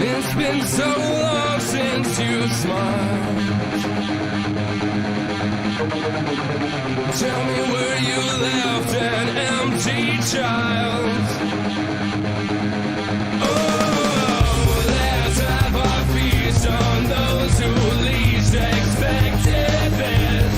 It's been so long since you smiled. Tell me where you left an empty child. Oh, let's have a feast on those who least expected this.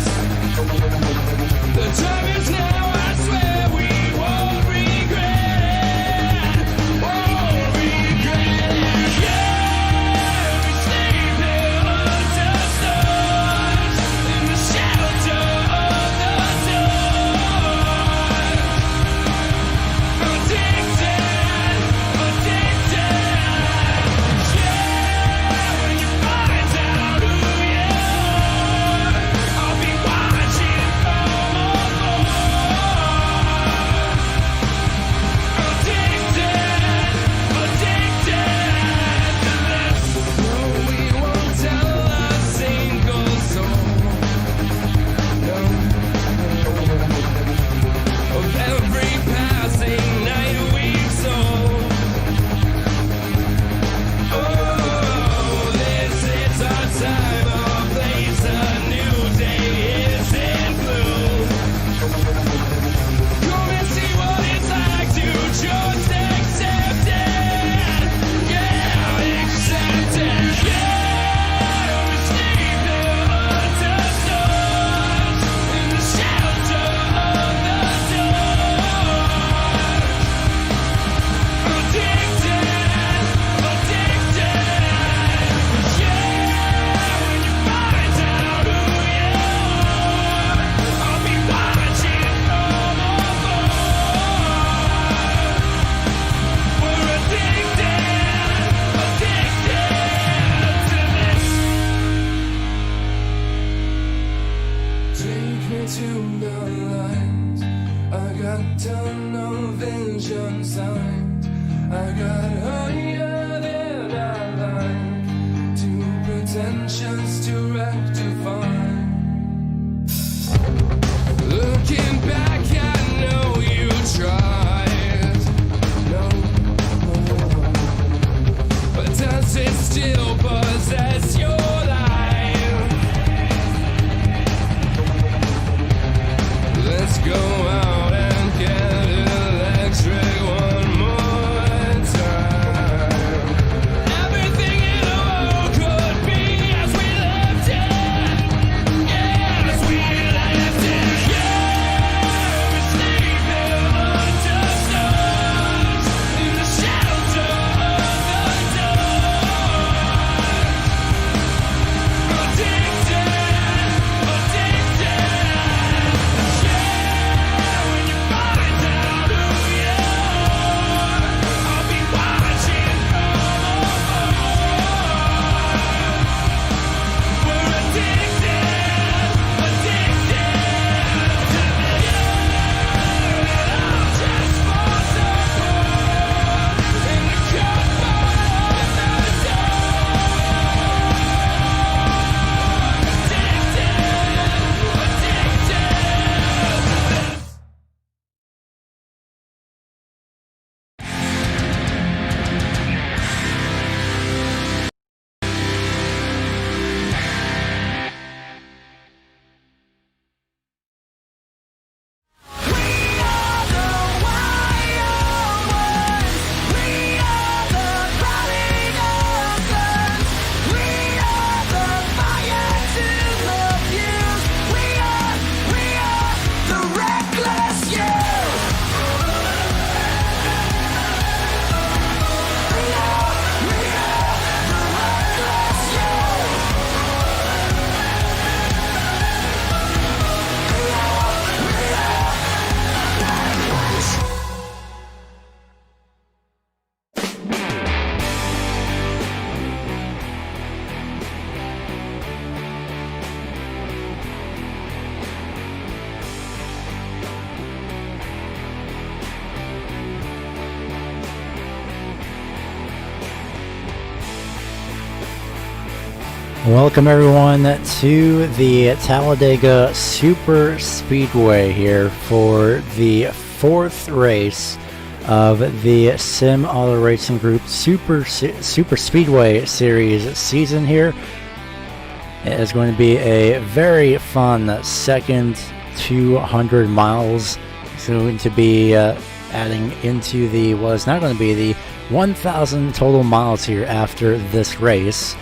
The time is now, I swear we won't regret it. Won't regret it. Yeah, we sleep here under stars in the shelter of the dark. Addicted, addicted. Yeah, when you find out who you are, I'll be watching from afar. Addicted, addicted to this. No, we won't tell a single soul. No, of every passing night we've sold. Oh, this is our time, our place, a new day is in blue. Come and see what it's like to just accept it. Yeah, accept it. Yeah, we sleep here under stars in the shelter of the dark. Addicted, addicted. Yeah, when you find out who you are, I'll be watching from afar. We're addicted, addicted to this. Take me to the light. I got tunnel vision sight. I got higher than I like. Too pretentious to rectify. Looking back, I know you tried. No, but does it still possess your life? Let's go out and get electric one more time. Welcome everyone to the Talladega Superspeedway here for the fourth race of the Sim Auto Racing Group Superspeedway Series season here. It is going to be a very fun second 200 miles. It's going to be adding into the what is now going to be the 1,000 total miles here after this race.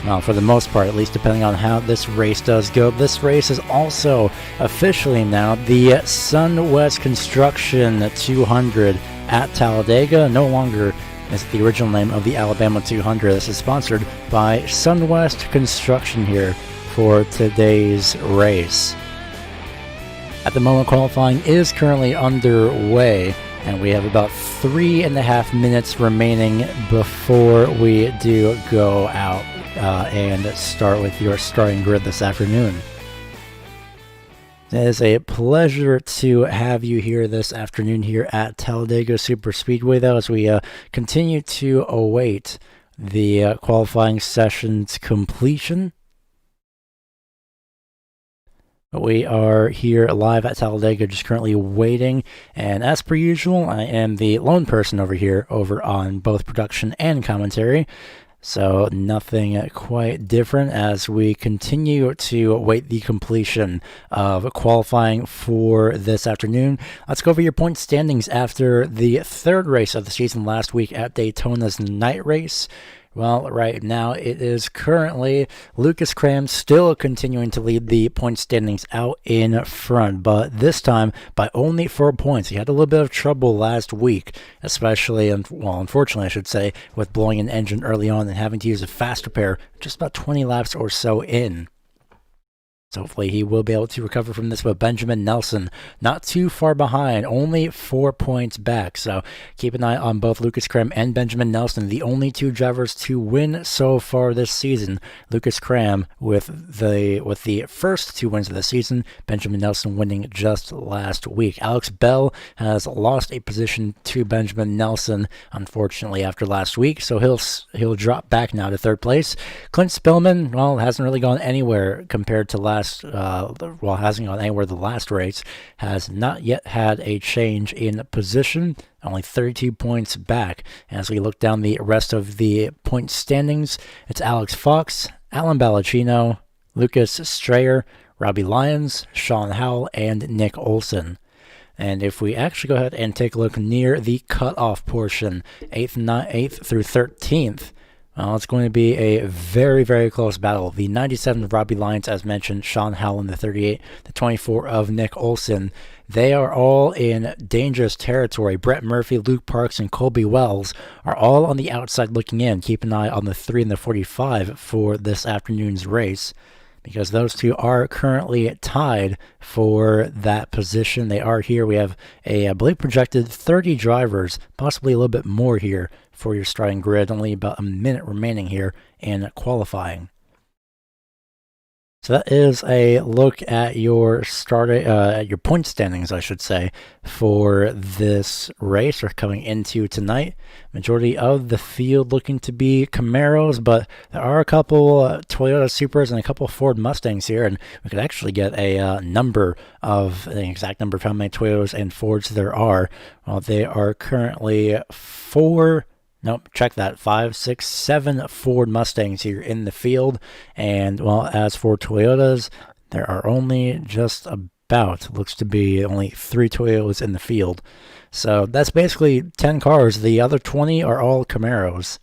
Well, for the most part, at least depending on how this race does go. This race is also officially now the SunWest Construction 200 at Talladega. No longer is it the original name of the Alabama 200. This is sponsored by SunWest Construction here for today's race. At the moment, qualifying is currently underway, and we have about 3.5 minutes remaining before we do go out and start with your starting grid this afternoon. It is a pleasure to have you here this afternoon here at Talladega Superspeedway, though, as we continue to await the qualifying session's completion. We are here live at Talladega, just currently waiting, and as per usual, I am the lone person over here over on both production and commentary. So nothing quite different as we continue to await the completion of qualifying for this afternoon. Let's go over your point standings after the third race of the season last week at Daytona's night race. Well, right now it is currently Lucas Cram still continuing to lead the point standings out in front, but this time by only 4 points. He had a little bit of trouble last week, especially, well, unfortunately I should say, with blowing an engine early on and having to use a fast repair just about 20 laps or so in. So hopefully he will be able to recover from this, but Benjamin Nelson not too far behind, only 4 points back. So keep an eye on both Lucas Cram and Benjamin Nelson, the only two drivers to win so far this season. Lucas Cram with the first 2 wins of the season, Benjamin Nelson winning just last week. Alex Bell has lost a position to Benjamin Nelson, unfortunately, after last week, so he'll drop back now to third place. Clint Spillman, well, hasn't really gone anywhere compared to hasn't gone anywhere the last race, has not yet had a change in position, only 32 points back. As we look down the rest of the point standings, it's Alex Fox, Alan Ballacino, Lucas Strayer, Robbie Lyons, Sean Howell, and Nick Olson. And if we actually go ahead and take a look near the cutoff portion, 8th through 13th, well, it's going to be a very, very close battle. The 97 of Robbie Lyons, as mentioned, Sean Howland, the 38, the 24 of Nick Olson. They are all in dangerous territory. Brett Murphy, Luke Parks, and Colby Wells are all on the outside looking in. Keep an eye on the 3 and the 45 for this afternoon's race, because those two are currently tied for that position. They are here. We have I believe, projected 30 drivers, possibly a little bit more here for your starting grid. Only about a minute remaining here in qualifying. So that is a look at your your point standings, I should say, for this race or coming into tonight. Majority of the field looking to be Camaros, but there are a couple Toyota Supras and a couple Ford Mustangs here, and we could actually get a number of the exact number of how many Toyotas and Fords there are. Well, they are currently 5, 6, 7 Ford Mustangs here in the field. And, well, as for Toyotas, there are only just about, looks to be only 3 Toyotas in the field. So that's basically 10 cars. The other 20 are all Camaros.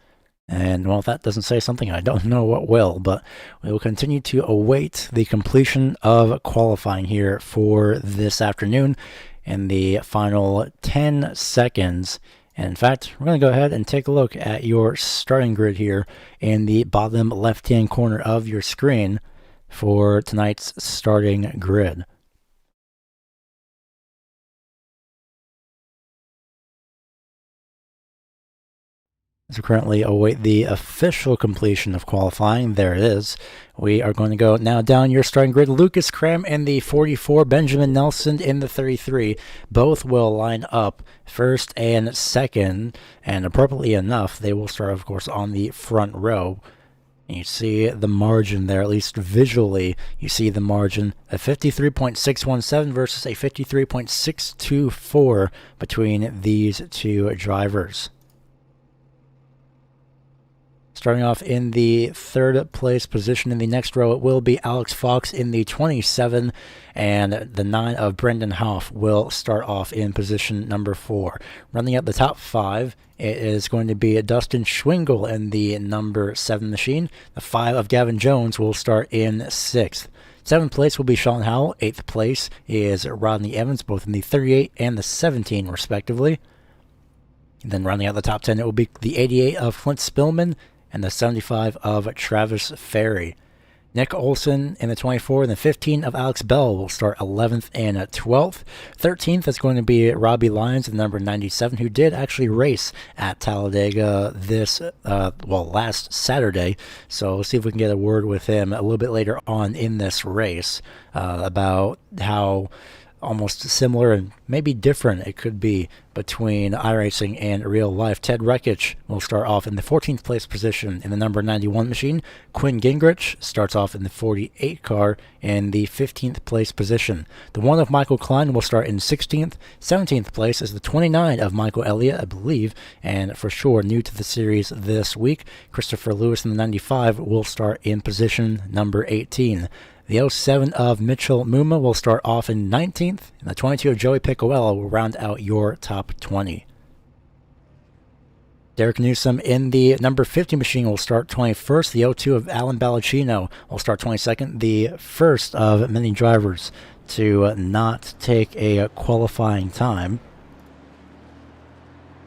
And, well, if that doesn't say something, I don't know what will. But we will continue to await the completion of qualifying here for this afternoon in the final 10 seconds. And in fact, we're going to go ahead and take a look at your starting grid here in the bottom left-hand corner of your screen for tonight's starting grid. As we currently await the official completion of qualifying, there it is. We are going to go now down your starting grid. Lucas Cram in the 44, Benjamin Nelson in the 33. Both will line up first and second, and appropriately enough, they will start, of course, on the front row. You see the margin there, at least visually, you see the margin, a 53.617 versus a 53.624 between these two drivers. Starting off in the third place position in the next row, it will be Alex Fox in the 27, and the 9 of Brendan Hoff will start off in position number 4. Running up the top 5, it is going to be Dustin Schwingle in the number 7 machine. The 5 of Gavin Jones will start in 6th. 7th place will be Sean Howell. 8th place is Rodney Evans, both in the 38 and the 17 respectively. And then rounding out the top 10, it will be the 88 of Flint Spillman and the 75 of Travis Ferry. Nick Olson in the 24 and the 15 of Alex Bell will start 11th and 12th. 13th is going to be Robbie Lyons, the number 97, who did actually race at Talladega last Saturday. So we'll see if we can get a word with him a little bit later on in this race about how almost similar and maybe different it could be between iRacing and real life. Ted Rekich will start off in the 14th place position in the number 91 machine. Quinn Gingrich starts off in the 48 car in the 15th place position. The 1 of Michael Klein will start in 16th. 17th place is the 29 of Michael Elliott, I believe, and for sure new to the series this week. Christopher Lewis in the 95 will start in position number 18. The 07 of Mitchell Muma will start off in 19th, and the 22 of Joey Piccoello will round out your top 20. Derek Newsom in the number 50 machine will start 21st. The 02 of Alan Ballacino will start 22nd. The first of many drivers to not take a qualifying time.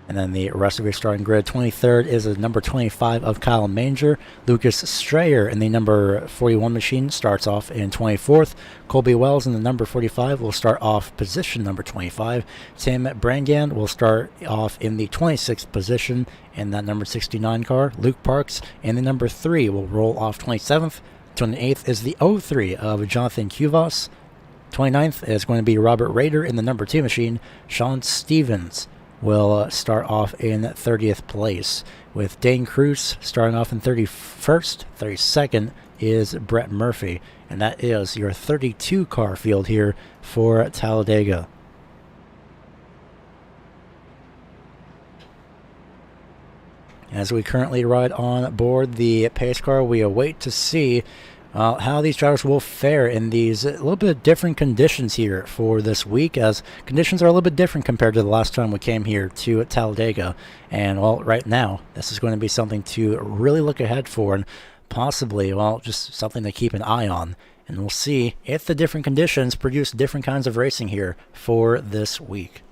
And then the rest of your starting grid. 23rd is the number 25 of Kyle Manger. Lucas Strayer in the number 41 machine starts off in 24th. Colby Wells in the number 45 will start off position number 25. Tim Brangan will start off in the 26th position in that number 69 car. Luke Parks in the number 3 will roll off 27th. 28th is the 03 of Jonathan Cuvas. 29th is going to be Robert Rader in the number 2 machine. Sean Stevens will start off in 30th place, with Dane Cruz starting off in 31st. 32nd is Brett Murphy, and that is your 32 car field here for Talladega. As we currently ride on board the pace car, we await to see how these drivers will fare in these a little bit different conditions here for this week, as conditions are a little bit different compared to the last time we came here to Talladega. And, well, right now, this is going to be something to really look ahead for, and possibly, well, just something to keep an eye on. And we'll see if the different conditions produce different kinds of racing here for this week.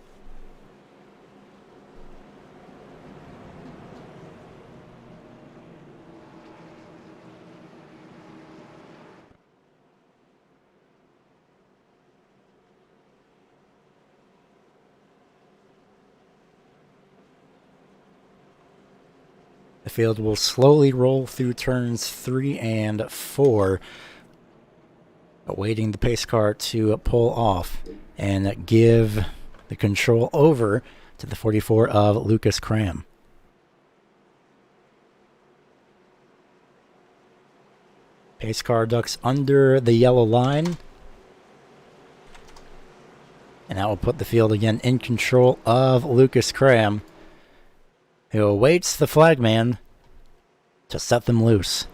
The field will slowly roll through turns 3 and 4, awaiting the pace car to pull off and give the control over to the 44 of Lucas Cram. Pace car ducks under the yellow line, and that will put the field again in control of Lucas Cram, who awaits the flagman to set them loose.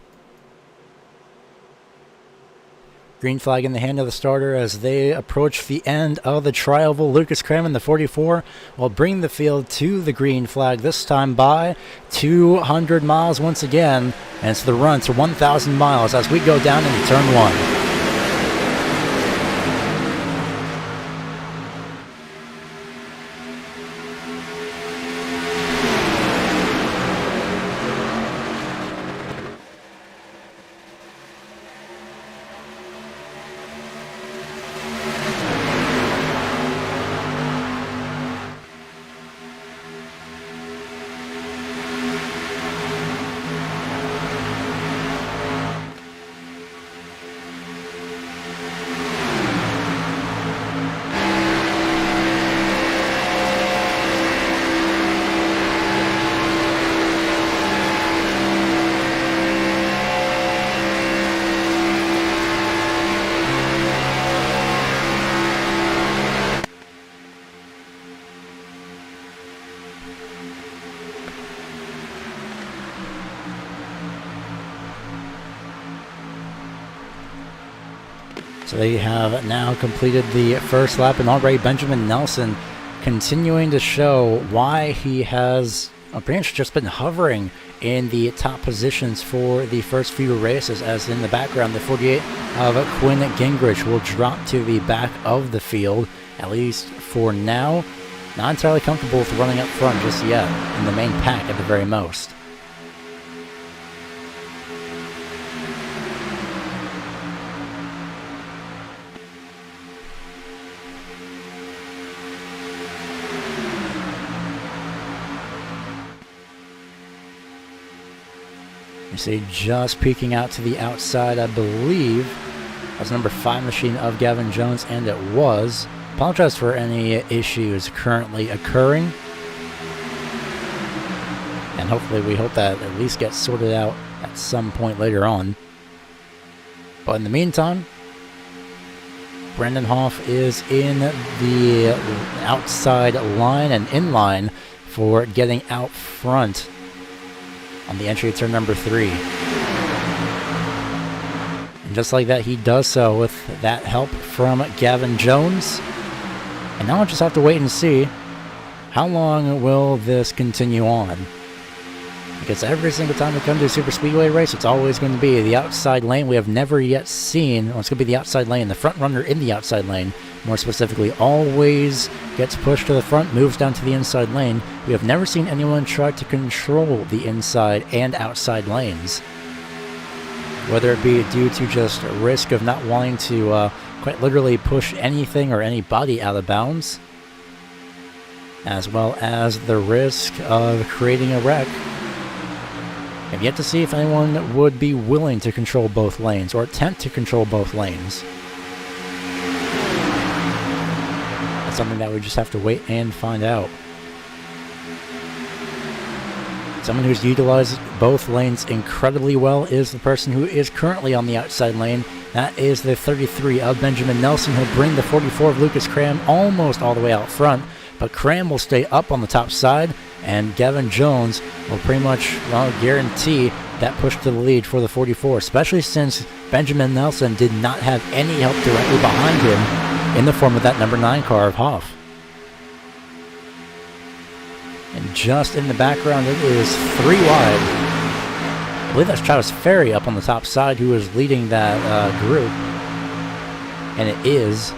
Green flag in the hand of the starter as they approach the end of the tri-oval. Lucas Cram in the 44 will bring the field to the green flag, this time by 200 miles once again, and it's the run to 1,000 miles as we go down into turn 1. So they have now completed the first lap, and already Benjamin Nelson continuing to show why he has pretty much just been hovering in the top positions for the first few races, as in the background the 48 of Quinn Gingrich will drop to the back of the field, at least for now. Not entirely comfortable with running up front just yet, in the main pack at the very most. You see, just peeking out to the outside, I believe, was number 5 machine of Gavin Jones, and it was. Apologize for any issues currently occurring. And hopefully we hope that at least gets sorted out at some point later on. But in the meantime, Brendan Hoff is in the outside line and in line for getting out front on the entry of turn number 3. And just like that, he does so with that help from Gavin Jones. And now I'll just have to wait and see how long will this continue on. Because every single time we come to a Superspeedway race, it's always going to be the outside lane. We have never yet seen, well, it's going to be the outside lane, the front runner in the outside lane, more specifically, always gets pushed to the front, moves down to the inside lane. We have never seen anyone try to control the inside and outside lanes. Whether it be due to just risk of not wanting to quite literally push anything or anybody out of bounds, as well as the risk of creating a wreck. I've yet to see if anyone would be willing to control both lanes or attempt to control both lanes. That's something that we just have to wait and find out. Someone who's utilized both lanes incredibly well is the person who is currently on the outside lane. That is the 33 of Benjamin Nelson. He'll bring the 44 of Lucas Cram almost all the way out front, but Cram will stay up on the top side, and Gavin Jones will pretty much, well, guarantee that push to the lead for the 44, especially since Benjamin Nelson did not have any help directly behind him in the form of that number 9 car of Hoff. And just in the background, it is 3 wide. I believe that's Travis Ferry up on the top side who is leading that group. And it is.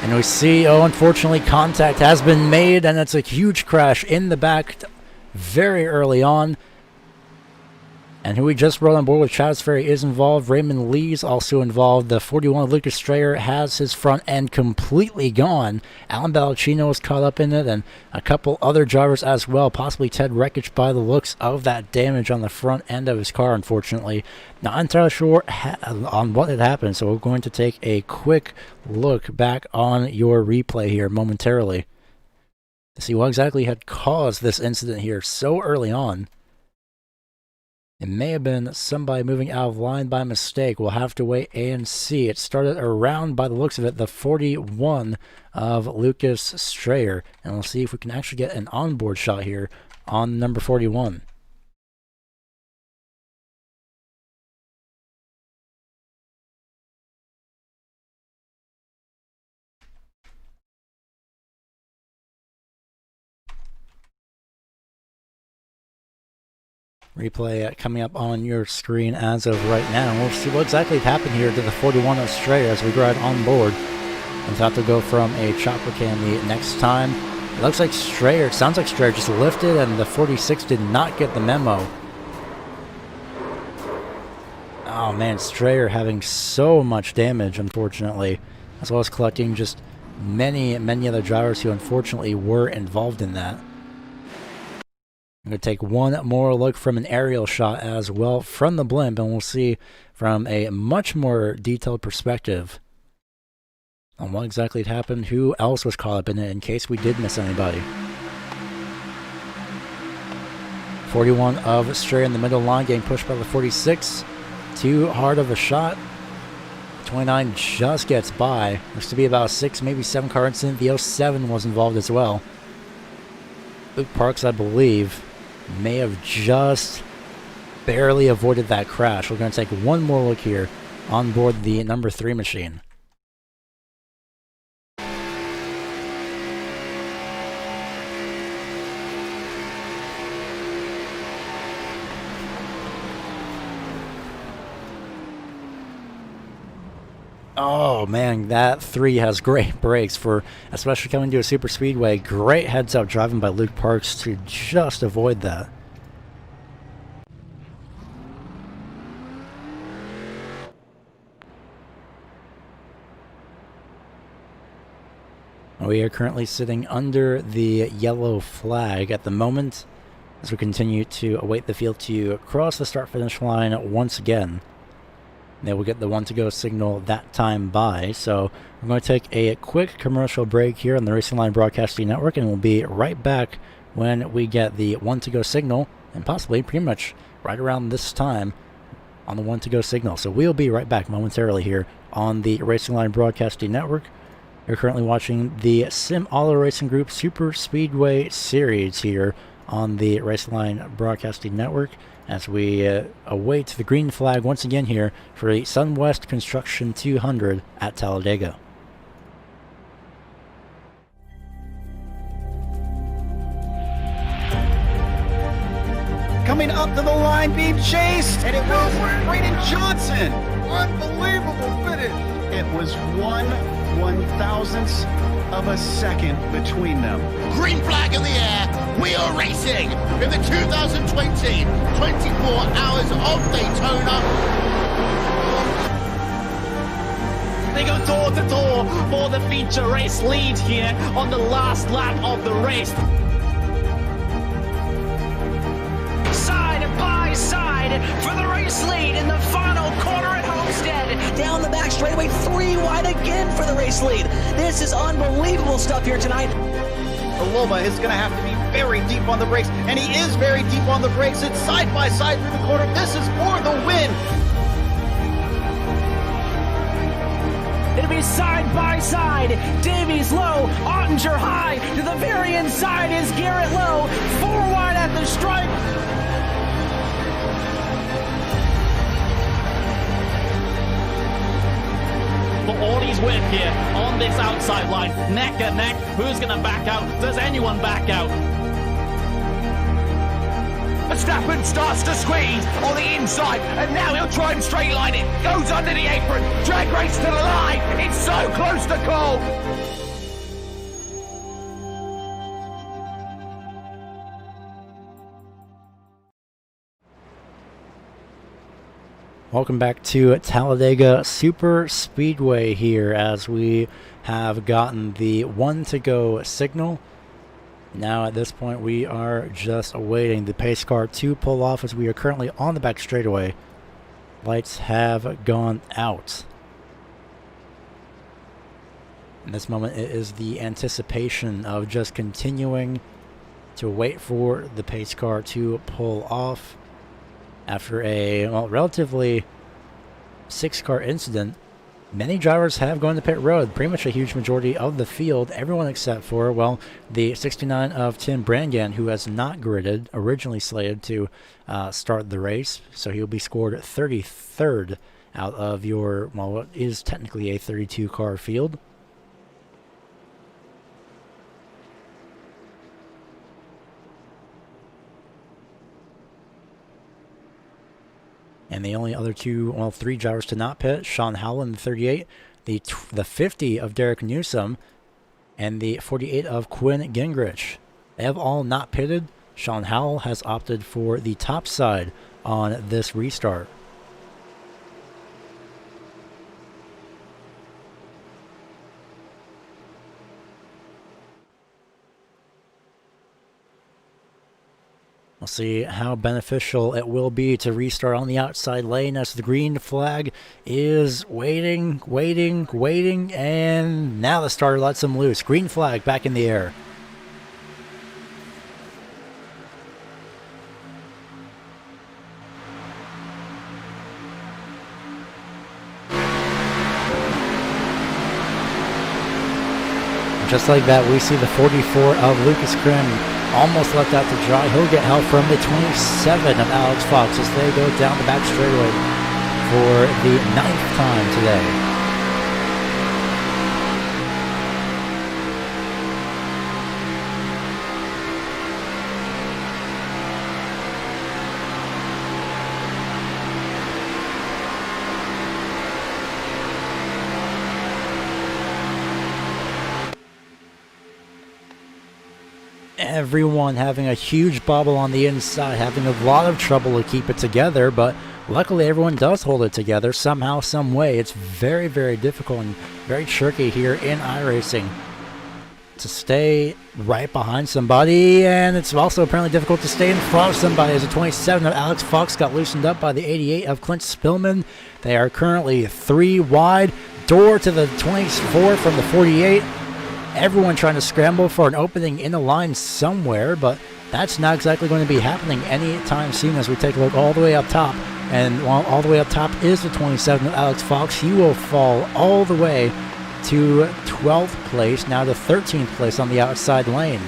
And we see, oh, unfortunately, contact has been made, and it's a huge crash in the back very early on. And who we just rode on board with, Travis Ferry, is involved. Raymond Lee's also involved. The 41 Lucas Strayer has his front end completely gone. Alan Ballacchino was caught up in it, and a couple other drivers as well. Possibly Ted Wreckage by the looks of that damage on the front end of his car, unfortunately. Not entirely sure on what had happened, so we're going to take a quick look back on your replay here momentarily to see what exactly had caused this incident here so early on. It may have been somebody moving out of line by mistake. We'll have to wait and see. It started around, by the looks of it, the 41 of Lucas Strayer. And we'll see if we can actually get an onboard shot here on number 41. Replay coming up on your screen as of right now. We'll see what exactly happened here to the 41 of Strayer as we ride on board. We'll have to go from a chopper cam the next time. It looks like Strayer, it sounds like Strayer just lifted, and the 46 did not get the memo. Oh man, Strayer having so much damage, unfortunately, as well as collecting just many other drivers who unfortunately were involved in that. I'm going to take one more look from an aerial shot as well from the blimp, and we'll see from a much more detailed perspective on what exactly had happened, who else was caught up in it, in case we did miss anybody. 41 of Strayer in the middle line, getting pushed by the 46. Too hard of a shot. 29 just gets by. Looks to be about a 6, maybe 7 car incident. The 07 was involved as well. Luke Parks, I believe, may have just barely avoided that crash. We're going to take one more look here on board the number 3 machine. Oh man, that 3 has great brakes for especially coming to a super speedway. Great heads up driving by Luke Parks to just avoid that. We are currently sitting under the yellow flag at the moment as we continue to await the field to cross the start-finish line once again. They will get the 1 to go signal that time by. So we're going to take a quick commercial break here on the Racing Line Broadcasting Network, and we'll be right back when we get the 1 to go signal, and possibly pretty much right around this time on the 1 to go signal. So we'll be right back momentarily here on the Racing Line Broadcasting Network. You're currently watching the Sim Auto Racing Group Super Speedway Series here on the Racing Line Broadcasting Network as we await the green flag once again here for the SunWest Construction 200 at Talladega. Coming up to the line, being chased, and it was Braden Johnson. Unbelievable finish. It was 1/1000th of a second between them. Green flag in the air. We are racing in the 2020 24 Hours of Daytona. They go door to door for the feature race lead here on the last lap of the race. Side by side for the race lead in the final corner at Homestead. Down the back straightaway, 3 wide again for the race lead. This is unbelievable stuff here tonight. Loma is going to have to be very deep on the brakes, and he is very deep on the brakes. It's side by side through the corner. This is for the win. It'll be side by side. Davies low, Ottinger high. To the very inside is Garrett Low. 4 wide at the stripe. For Audie's win here on this outside line. Neck and neck. Who's going to back out? Does anyone back out? Verstappen starts to squeeze on the inside, and now he'll try and straight line it. Goes under the apron. Drag race to the line. It's so close to call. Welcome back to Talladega Super Speedway here as we have gotten the 1 to go signal. Now at this point we are just awaiting the pace car to pull off as we are currently on the back straightaway. Lights have gone out. In this moment it is the anticipation of just continuing to wait for the pace car to pull off. After a relatively 6-car incident, many drivers have gone to pit road. Pretty much a huge majority of the field, everyone except for, well, the 69 of Tim Brangan, who has not gridded, originally slated to start the race. So he'll be scored 33rd out of your, well, what is technically a 32-car field. And the only other 3 drivers to not pit, Sean Howell in the 38, the 50 of Derek Newsom, and the 48 of Quinn Gingrich. They have all not pitted. Sean Howell has opted for the top side on this restart. We'll see how beneficial it will be to restart on the outside lane as the green flag is waiting, and now the starter lets him loose. Green flag back in the air. Just like that, we see the 44 of Lucas Krim almost left out to dry. He'll get help from the 27 of Alex Fox as they go down the back straightaway for the 9th time today. Everyone having a huge bubble on the inside, having a lot of trouble to keep it together, but luckily everyone does hold it together somehow, some way. It's very, very difficult and very tricky here in iRacing to stay right behind somebody, and it's also apparently difficult to stay in front of somebody as the 27 of Alex Fox got loosened up by the 88 of Clint Spillman. They are currently 3 wide, door to the 24 from the 48. Everyone trying to scramble for an opening in the line somewhere, but that's not exactly going to be happening anytime soon as we take a look all the way up top. And while all the way up top is the 27 of Alex Fox, he will fall all the way to 12th place, now to 13th place on the outside lane.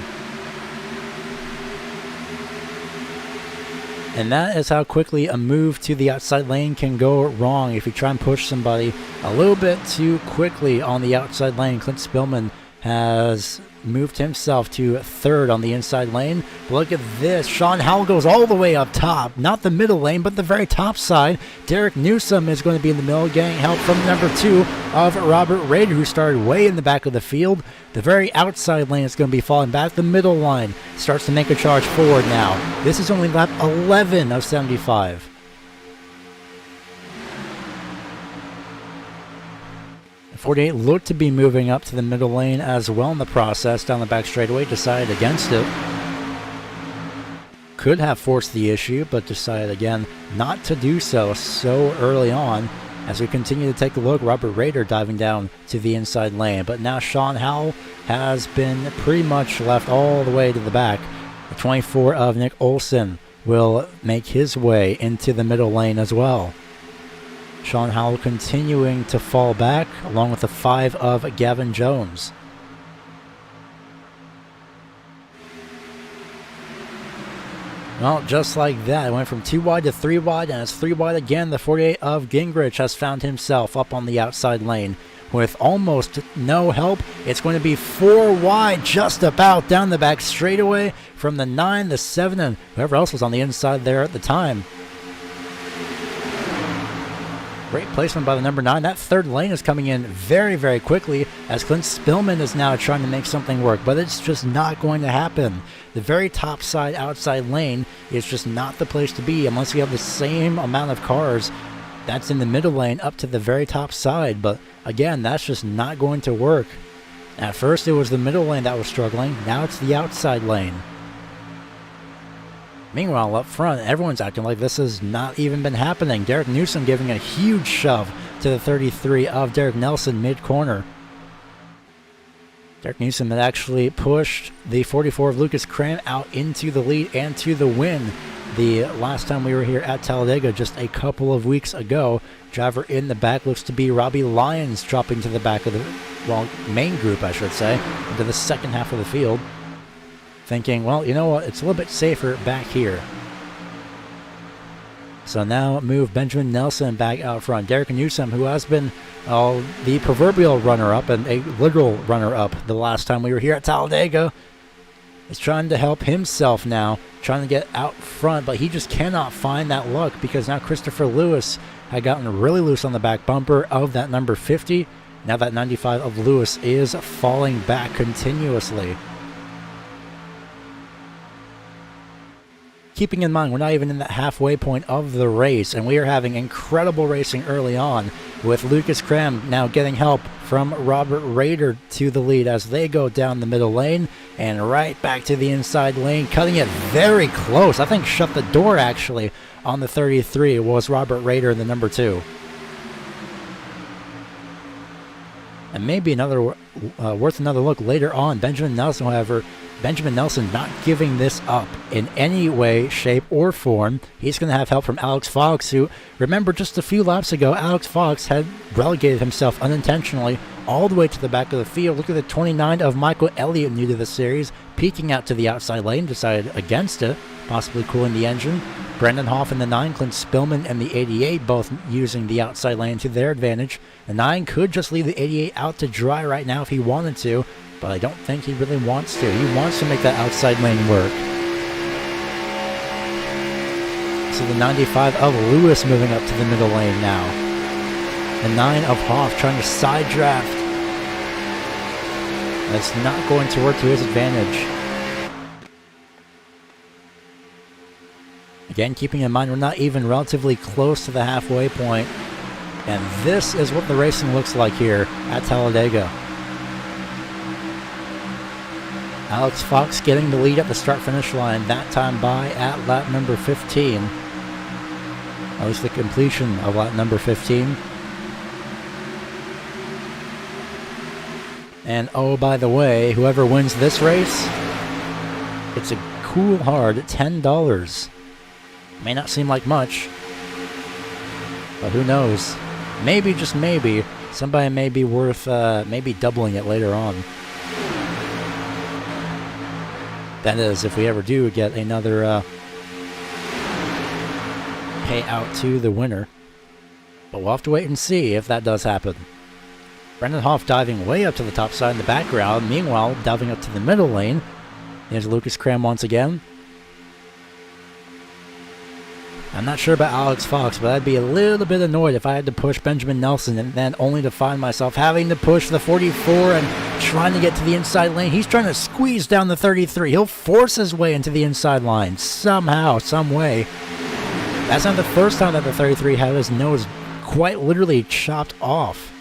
And that is how quickly a move to the outside lane can go wrong. If you try and push somebody a little bit too quickly on the outside lane, Clint Spillman has moved himself to 3rd on the inside lane. But look at this. Sean Howell goes all the way up top. Not the middle lane, but the very top side. Derek Newsom is going to be in the middle, getting help from number 2 of Robert Rader, who started way in the back of the field. The very outside lane is going to be falling back. The middle line starts to make a charge forward now. This is only lap 11 of 75. The 48 looked to be moving up to the middle lane as well in the process down the back straightaway, decided against it. Could have forced the issue, but decided again not to do so early on. As we continue to take a look, Robert Rader diving down to the inside lane. But now Sean Howell has been pretty much left all the way to the back. The 24 of Nick Olson will make his way into the middle lane as well. Sean Howell continuing to fall back, along with the 5 of Gavin Jones. Well, just like that, it went from 2 wide to 3 wide, and it's 3 wide again. The 48 of Gingrich has found himself up on the outside lane. With almost no help, it's going to be 4 wide, just about down the back straightaway from the 9, the 7, and whoever else was on the inside there at the time. Great placement by the number 9. That 3rd lane is coming in very, very quickly as Clint Spillman is now trying to make something work, but it's just not going to happen. The very top side outside lane is just not the place to be unless you have the same amount of cars that's in the middle lane up to the very top side, but again, that's just not going to work. At first it was the middle lane that was struggling, now it's the outside lane. Meanwhile, up front, everyone's acting like this has not even been happening. Derek Newsom giving a huge shove to the 33 of Derek Nelson mid-corner. Derek Newsom had actually pushed the 44 of Lucas Cram out into the lead and to the win the last time we were here at Talladega just a couple of weeks ago. Driver in the back looks to be Robbie Lyons, dropping to the back of the, well, main group, I should say, into the second half of the field. Thinking, well, you know what, it's a little bit safer back here. So now move Benjamin Nelson back out front. Derek Newsom, who has been the proverbial runner-up and a literal runner-up the last time we were here at Talladega, is trying to help himself now, trying to get out front, but he just cannot find that luck because now Christopher Lewis had gotten really loose on the back bumper of that number 50. Now that 95 of Lewis is falling back continuously. Keeping in mind, we're not even in that halfway point of the race, and we are having incredible racing early on, with Lucas Cram now getting help from Robert Rader to the lead as they go down the middle lane and right back to the inside lane, cutting it very close. I think shut the door, actually, on the 33 was Robert Rader, the number 2. And maybe another worth another look later on. Benjamin Nelson, however, Benjamin Nelson not giving this up in any way, shape, or form. He's going to have help from Alex Fox, who, remember just a few laps ago, Alex Fox had relegated himself unintentionally all the way to the back of the field. Look at the 29 of Michael Elliott, new to the series, peeking out to the outside lane, decided against it, possibly cooling the engine. Brendan Hoff in the 9, Clint Spillman and the 88 both using the outside lane to their advantage. The 9 could just leave the 88 out to dry right now if he wanted to, but I don't think he really wants to. He wants to make that outside lane work. So the 95 of Lewis moving up to the middle lane now. The 9 of Hoff trying to side draft. That's not going to work to his advantage. Again, keeping in mind we're not even relatively close to the halfway point. And this is what the racing looks like here at Talladega. Alex Fox getting the lead at the start-finish line, that time by at lap number 15. At least the completion of lap number 15. And oh, by the way, whoever wins this race, it's a cool hard $10. May not seem like much, but who knows? Maybe, just maybe, somebody may be worth maybe doubling it later on. That is, if we ever do get another payout to the winner. But we'll have to wait and see if that does happen. Brendan Hoff diving way up to the top side in the background. Meanwhile, diving up to the middle lane. There's Lucas Cram once again. I'm not sure about Alex Fox, but I'd be a little bit annoyed if I had to push Benjamin Nelson and then only to find myself having to push the 44 and trying to get to the inside lane. He's trying to squeeze down the 33. He'll force his way into the inside line somehow, some way. That's not the first time that the 33 had his nose quite literally chopped off.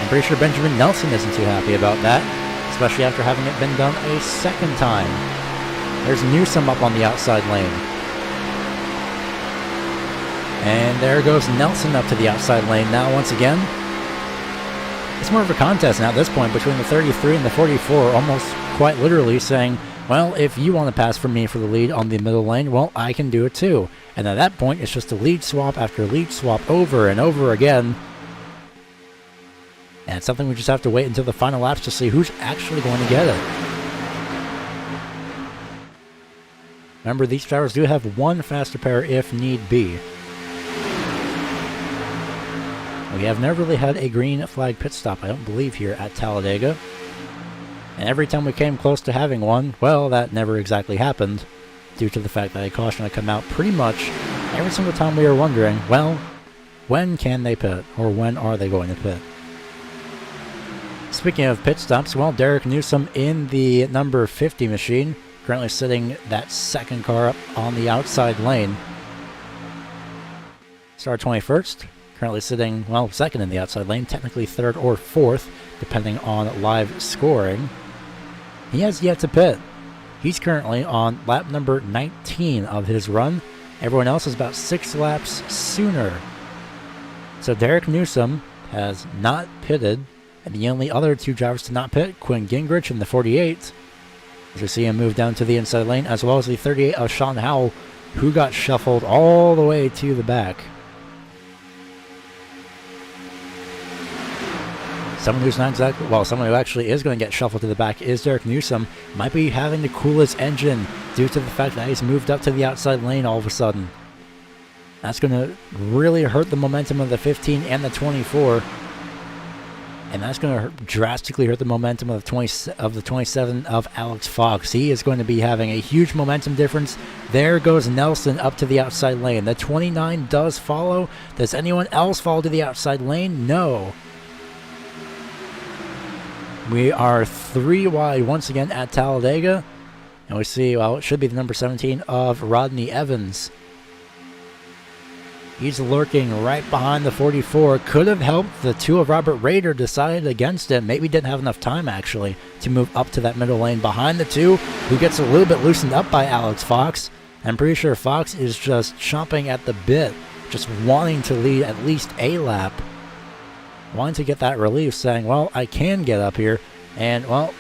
I'm pretty sure Benjamin Nelson isn't too happy about that, especially after having it been done a second time. There's Newsom up on the outside lane. And there goes Nelson up to the outside lane now once again. It's more of a contest now at this point between the 33 and the 44, almost quite literally saying, well, if you want to pass for me for the lead on the middle lane, well, I can do it too. And at that point, it's just a lead swap after lead swap over and over again. And it's something we just have to wait until the final laps to see who's actually going to get it. Remember, these drivers do have one faster pair if need be. We have never really had a green flag pit stop, I don't believe, here at Talladega. And every time we came close to having one, well, that never exactly happened, due to the fact that a caution had come out pretty much every single time we were wondering, well, when can they pit, or when are they going to pit? Speaking of pit stops, well, Derek Newsom in the number 50 machine, currently sitting that second car up on the outside lane. Star 21st, currently sitting, well, second in the outside lane, technically third or fourth, depending on live scoring. He has yet to pit. He's currently on lap number 19 of his run. Everyone else is about 6 laps sooner. So Derek Newsom has not pitted, and the only other 2 drivers to not pit, Quinn Gingrich in the 48, as we see him move down to the inside lane, as well as the 38 of Sean Howell, who got shuffled all the way to the back. Someone who's not exactly, well, someone who actually is going to get shuffled to the back is Derek Newsom. Might be having to cool his engine due to the fact that he's moved up to the outside lane all of a sudden. That's going to really hurt the momentum of the 15 and the 24. And that's going to drastically hurt the momentum of the 27 of Alex Fox. He is going to be having a huge momentum difference. There goes Nelson up to the outside lane. The 29 does follow. Does anyone else fall to the outside lane? No. We are 3 wide once again at Talladega. And we see, well, it should be the number 17 of Rodney Evans. He's lurking right behind the 44. Could have helped the 2 of Robert Rader, decided against it. Maybe didn't have enough time, actually, to move up to that middle lane behind the 2, who gets a little bit loosened up by Alex Fox. I'm pretty sure Fox is just chomping at the bit, just wanting to lead at least a lap. wanting to get that relief, saying, well, I can get up here. And, well,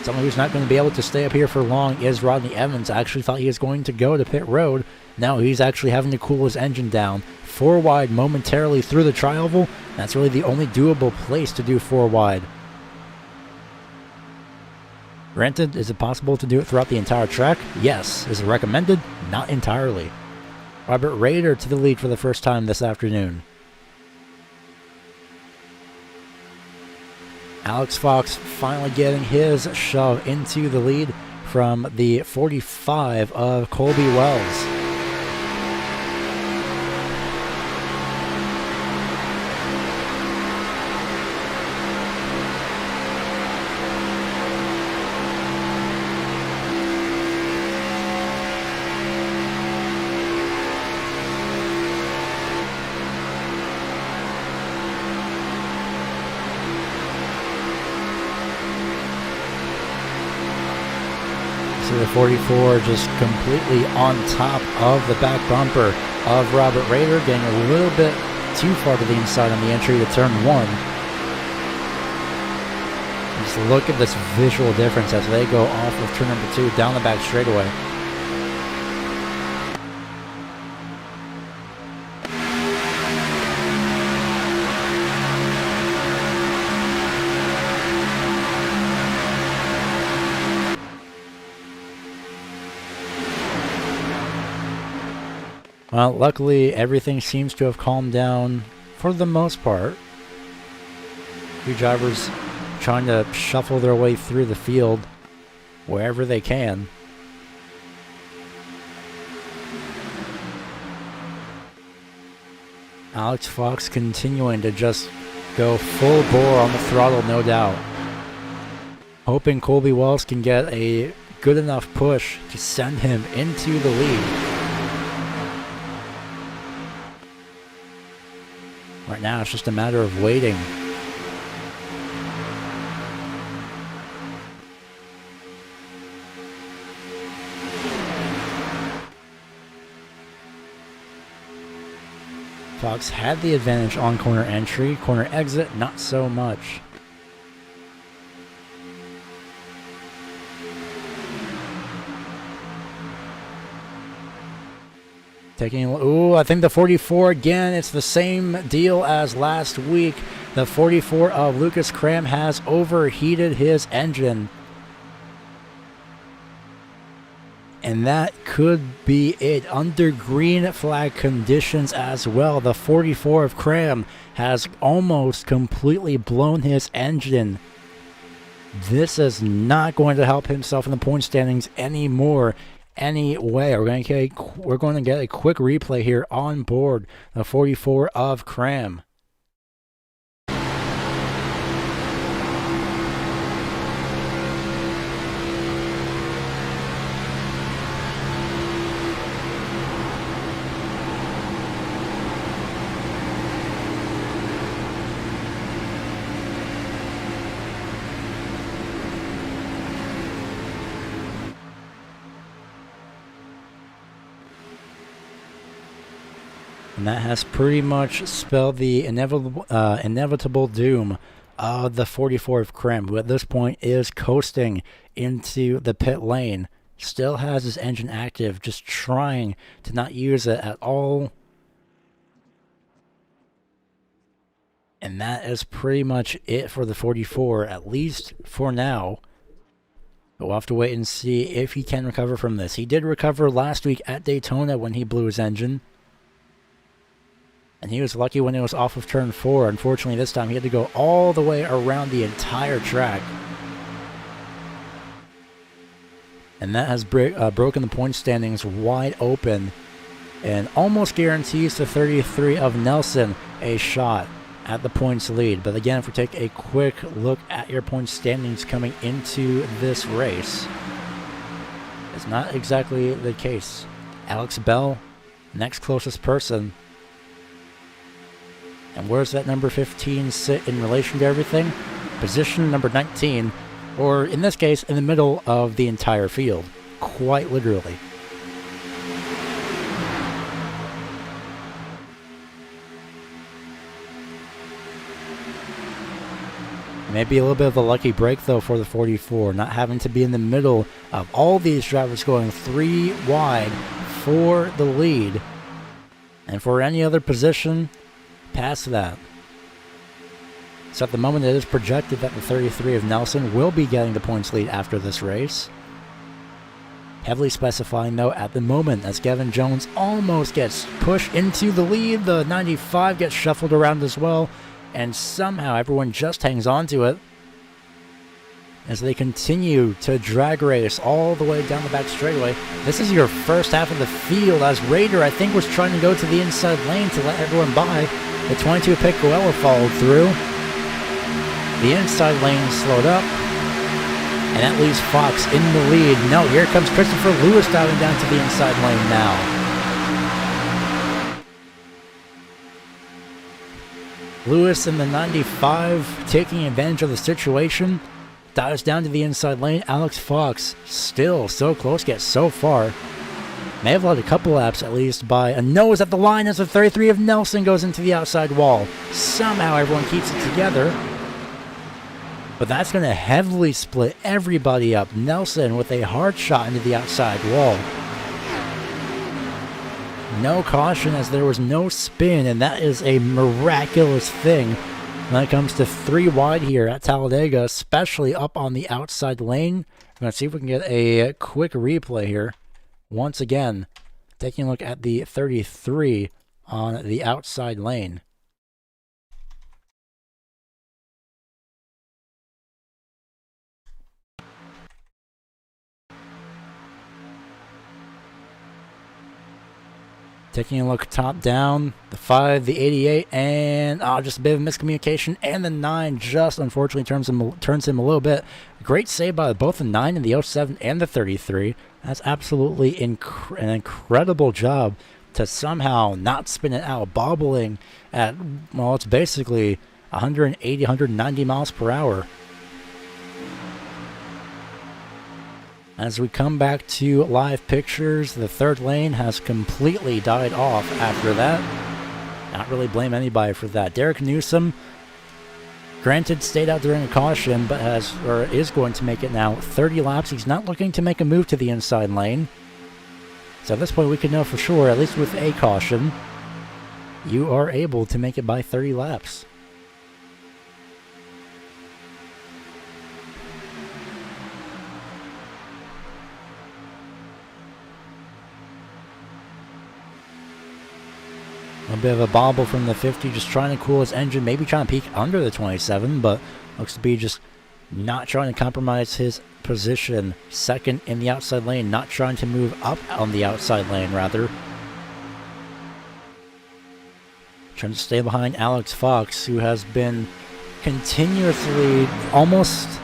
someone who's not going to be able to stay up here for long is Rodney Evans. I actually thought he was going to go to pit road. Now he's actually having to cool his engine down. 4 wide momentarily through the tri-oval. That's really the only doable place to do 4 wide. Granted, is it possible to do it throughout the entire track? Yes. Is it recommended? Not entirely. Robert Rader to the lead for the first time this afternoon. Alex Fox finally getting his shove into the lead from the 45 of Colby Wells. The 44 just completely on top of the back bumper of Robert Rader, getting a little bit too far to the inside on the entry to turn 1. Just look at this visual difference as they go off of turn number 2 down the back straightaway. Well, luckily, everything seems to have calmed down for the most part. Two drivers trying to shuffle their way through the field wherever they can. Alex Fox continuing to just go full bore on the throttle, no doubt. Hoping Colby Wells can get a good enough push to send him into the lead. Right now, it's just a matter of waiting. Fox had the advantage on corner entry. Corner exit, not so much. I think the 44 again, it's the same deal as last week. The 44 of Lucas Cram has overheated his engine. And that could be it. Under green flag conditions as well. The 44 of Cram has almost completely blown his engine. This is not going to help himself in the point standings anymore. Anyway, we're going to get a quick replay here on board the 44 of Cram. And that has pretty much spelled the inevitable doom of the 44 of Cram, who at this point is coasting into the pit lane. Still has his engine active, just trying to not use it at all. And that is pretty much it for the 44, at least for now. But we'll have to wait and see if he can recover from this. He did recover last week at Daytona when he blew his engine. And he was lucky when it was off of turn 4. Unfortunately, this time he had to go all the way around the entire track. And that has broken the point standings wide open. And almost guarantees the 33 of Nelson a shot at the points lead. But again, if we take a quick look at your point standings coming into this race, it's not exactly the case. Alex Bell, next closest person. And where's that number 15 sit in relation to everything? Position number 19, or in this case, in the middle of the entire field. Quite literally. Maybe a little bit of a lucky break, though, for the 44, not having to be in the middle of all these drivers going 3 wide for the lead. And for any other position past that. So at the moment, it is projected that the 33 of Nelson will be getting the points lead after this race. Heavily specifying, though, at the moment, as Gavin Jones almost gets pushed into the lead. The 95 gets shuffled around as well. And somehow everyone just hangs on to it as they continue to drag race all the way down the back straightaway. This is your first half of the field, as Raider, I think, was trying to go to the inside lane to let everyone by. The 22 of Pitt Goella followed through. The inside lane slowed up, and that leaves Fox in the lead. No, here comes Christopher Lewis diving down to the inside lane now. Lewis in the 95 taking advantage of the situation, dives down to the inside lane. Alex Fox still so close, gets so far. May have led a couple laps at least by a nose at the line as the 33 of Nelson goes into the outside wall. Somehow everyone keeps it together. But that's going to heavily split everybody up. Nelson with a hard shot into the outside wall. No caution as there was no spin, and that is a miraculous thing when it comes to 3 wide here at Talladega, especially up on the outside lane. We're going to see if we can get a quick replay here. Once again, taking a look at the 33 on the outside lane. Taking a look top down, the 5, the 88, and just a bit of miscommunication, and the 9 just unfortunately turns him a little bit. Great save by both the 9 and the 07 and the 33. That's absolutely an incredible job to somehow not spin it out, bobbling at, well, it's basically 180, 190 miles per hour. As we come back to live pictures, the third lane has completely died off after that. Not really blame anybody for that. Derek Newsom, granted, stayed out during a caution, but is going to make it now 30 laps. He's not looking to make a move to the inside lane. So at this point, we can know for sure, at least with a caution, you are able to make it by 30 laps. A bit of a bobble from the 50, just trying to cool his engine, maybe trying to peek under the 27, but looks to be just not trying to compromise his position. Second in the outside lane, not trying to move up on the outside lane, rather. Trying to stay behind Alex Fox, who has been continuously almost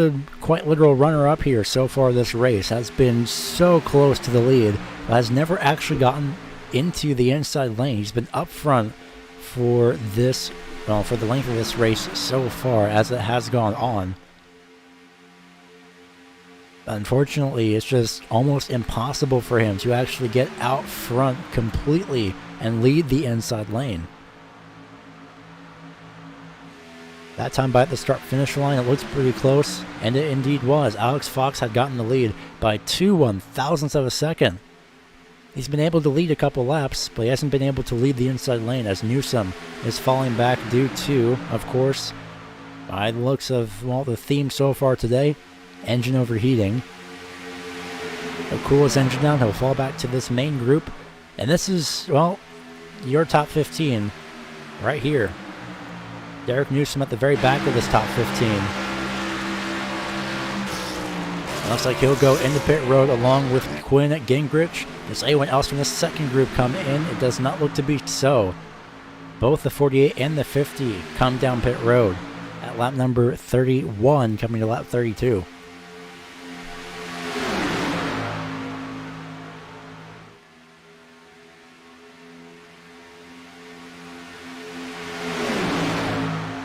a quite literal runner-up here so far this race. Has been so close to the lead, but has never actually gotten into the inside lane. He's been up front for this, well, for the length of this race so far as it has gone on. Unfortunately, it's just almost impossible for him to actually get out front completely and lead the inside lane. That time by the start-finish line, it looks pretty close, and it indeed was. Alex Fox had gotten the lead by 2/1000ths of a second. He's been able to lead a couple laps, but he hasn't been able to lead the inside lane as Newsom is falling back due to, of course, by the looks of, well, the theme so far today, engine overheating. He'll cool his engine down, he'll fall back to this main group, and this is, well, your top 15 right here. Derek Newsom at the very back of this top 15. Looks like he'll go into pit road along with Quinn Gingrich. Does anyone else from the second group come in? It does not look to be so. Both the 48 and the 50 come down pit road at lap number 31, coming to lap 32.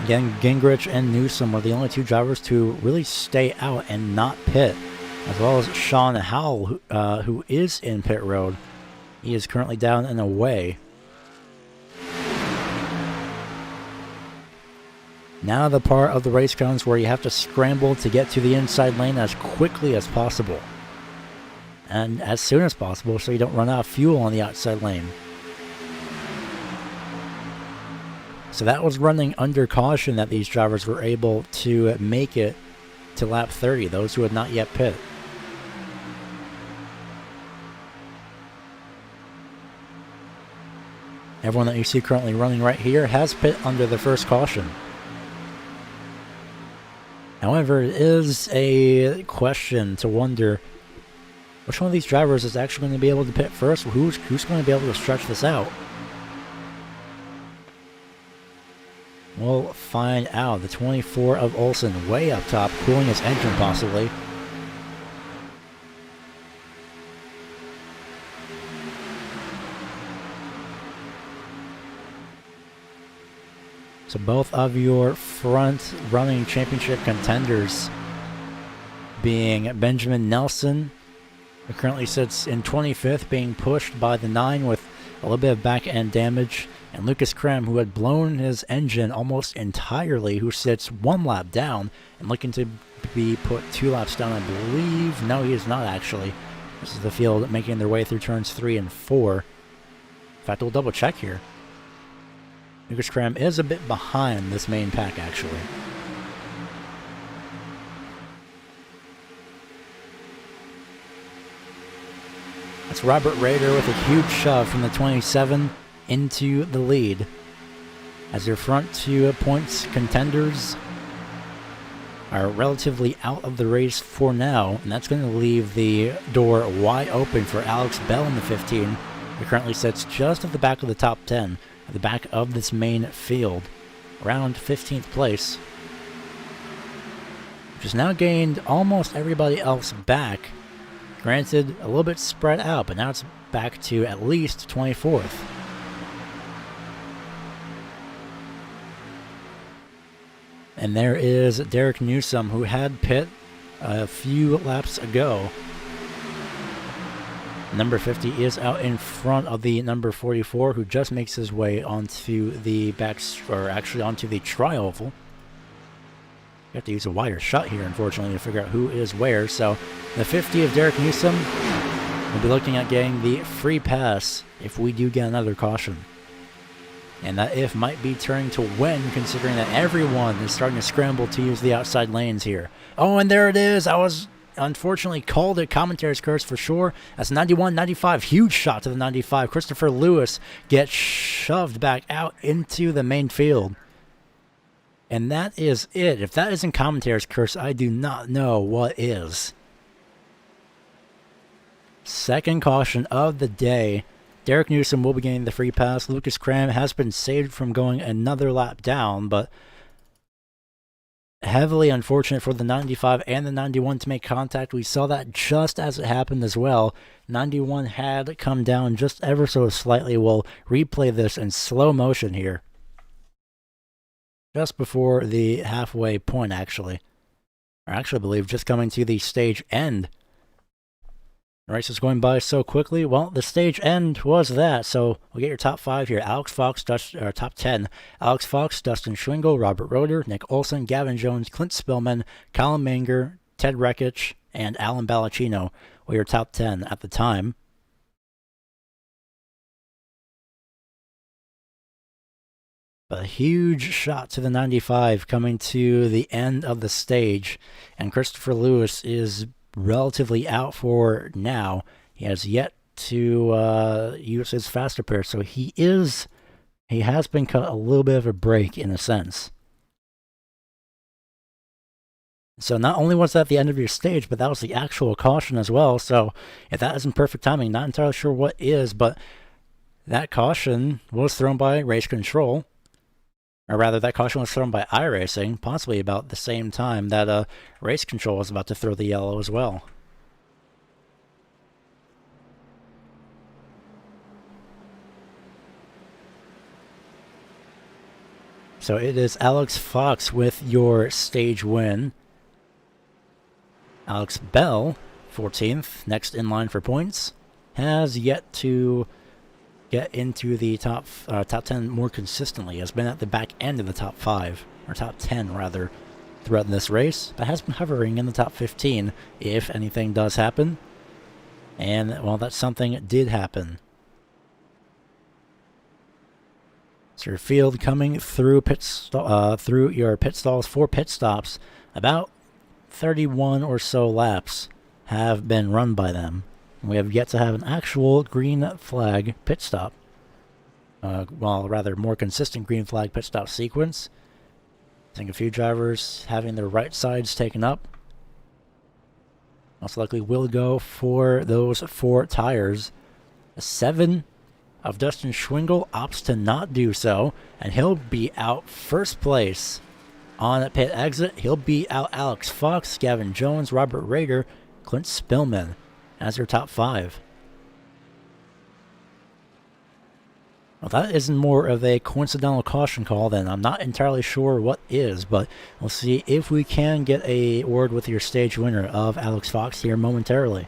Again, Gingrich and Newsom are the only two drivers to really stay out and not pit, as well as Sean Howell, who is in pit road. He is currently down and away. Now the part of the race comes where you have to scramble to get to the inside lane as quickly as possible. And as soon as possible so you don't run out of fuel on the outside lane. So that was running under caution that these drivers were able to make it to lap 30, those who had not yet pit. Everyone that you see currently running right here has pit under the first caution. However, it is a question to wonder which one of these drivers is actually going to be able to pit first. Who's going to be able to stretch this out? We'll find out. The 24 of Olsen way up top, cooling his engine possibly. So both of your front running championship contenders being Benjamin Nelson, who currently sits in 25th, being pushed by the 9 with a little bit of back end damage, and Lucas Krem, who had blown his engine almost entirely, who sits 1 lap down and looking to be put 2 laps down, I believe. No, he is not actually. This is the field making their way through turns 3 and 4. In fact, we'll double check here. Lucas Krem is a bit behind this main pack, actually. That's Robert Rader with a huge shove from the 27 into the lead. As your front 2 points contenders are relatively out of the race for now, and that's going to leave the door wide open for Alex Bell in the 15, who currently sits just at the back of the top 10. At the back of this main field, around 15th place, which has now gained almost everybody else back. Granted, a little bit spread out, but now it's back to at least 24th. And there is Derek Newsom, who had pit a few laps ago. Number 50 is out in front of the number 44, who just makes his way onto the onto the tri-oval. You have to use a wider shot here, unfortunately, to figure out who is where. So the 50 of Derek Newsom will be looking at getting the free pass if we do get another caution. And that if might be turning to when, considering that everyone is starting to scramble to use the outside lanes here. Oh, and there it is. I was unfortunately called it commentary's curse for sure. That's 91, 95, huge shot to the 95. Christopher Lewis gets shoved back out into the main field. And that is it. If that isn't commentary's curse, I do not know what is. Second caution of the day. Derek Newsom will be getting the free pass. Lucas Krem has been saved from going another lap down, but heavily unfortunate for the 95 and the 91 to make contact. We saw that just as it happened as well. 91 had come down just ever so slightly. We'll replay this in slow motion here. Just before the halfway point, actually. Or actually, I believe just coming to the stage end. The race is going by so quickly. Well, the stage end was that. So we'll get your top 5 here. Alex Fox, top 10. Alex Fox, Dustin Schwingle, Robert Roeder, Nick Olsen, Gavin Jones, Clint Spillman, Colin Manger, Ted Rekich, and Alan Ballacino were your top 10 at the time. A huge shot to the 95 coming to the end of the stage. And Christopher Lewis is relatively out for now. He has yet to use his faster pair, so he has been cut a little bit of a break in a sense. So not only was that the end of your stage, but that was the actual caution as well. So if that isn't perfect timing, not entirely sure what is, but that caution was thrown by Race Control. Or rather, that caution was thrown by iRacing, possibly about the same time that Race Control was about to throw the yellow as well. So it is Alex Fox with your stage win. Alex Bell, 14th, next in line for points, has yet to get into the top 10 more consistently, has been at the back end of the top 5, or top 10 rather, throughout this race, but has been hovering in the top 15 if anything does happen. And, well, that's something that did happen. So your field coming through through your pit stalls for pit stops, about 31 or so laps have been run by them. We have yet to have an actual green flag pit stop. Well, rather more consistent green flag pit stop sequence. I think a few drivers having their right sides taken up. Most likely will go for those 4 tires. 7 of Dustin Schwingle opts to not do so, and he'll be out first place on pit exit. He'll beat out Alex Fox, Gavin Jones, Robert Rader, Clint Spillman as their top 5. Well, that isn't more of a coincidental caution call, then I'm not entirely sure what is, but we'll see if we can get a word with your stage winner of Alex Fox here momentarily.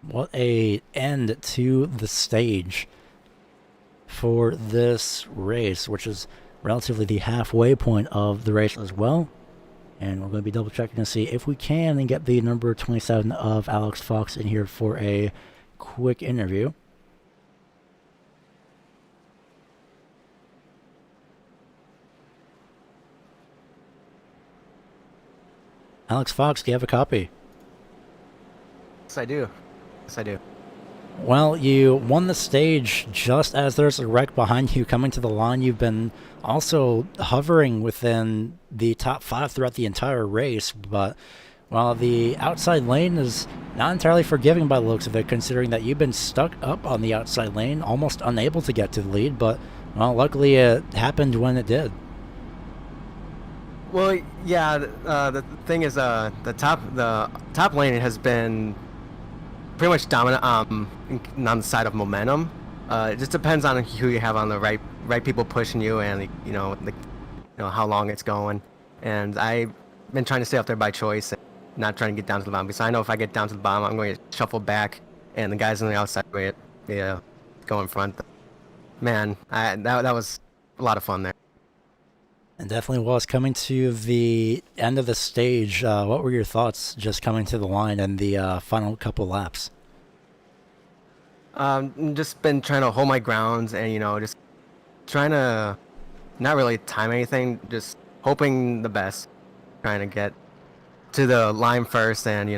What a end to the stage for this race, which is relatively the halfway point of the race as well. And we're going to be double checking to see if we can and get the number 27 of Alex Fox in here for a quick interview. Alex Fox, do you have a copy? Yes, I do. Yes, I do. Well, you won the stage just as there's a wreck behind you coming to the line. You've been also hovering within the top 5 throughout the entire race, but while the outside lane is not entirely forgiving by the looks of it, considering that you've been stuck up on the outside lane, almost unable to get to the lead, but, well, luckily it happened when it did. Well, yeah. The thing is, the top lane has been pretty much dominant on the side of momentum. It just depends on who you have on the right people pushing you, and how long it's going. And I've been trying to stay up there by choice, and not trying to get down to the bottom, because I know if I get down to the bottom, I'm going to shuffle back, and the guys on the outside go in front. Man, that was a lot of fun there. And definitely was. Coming to the end of the stage, what were your thoughts just coming to the line and the final couple laps? Just been trying to hold my grounds, and just trying to not really time anything, just hoping the best, trying to get to the line first, and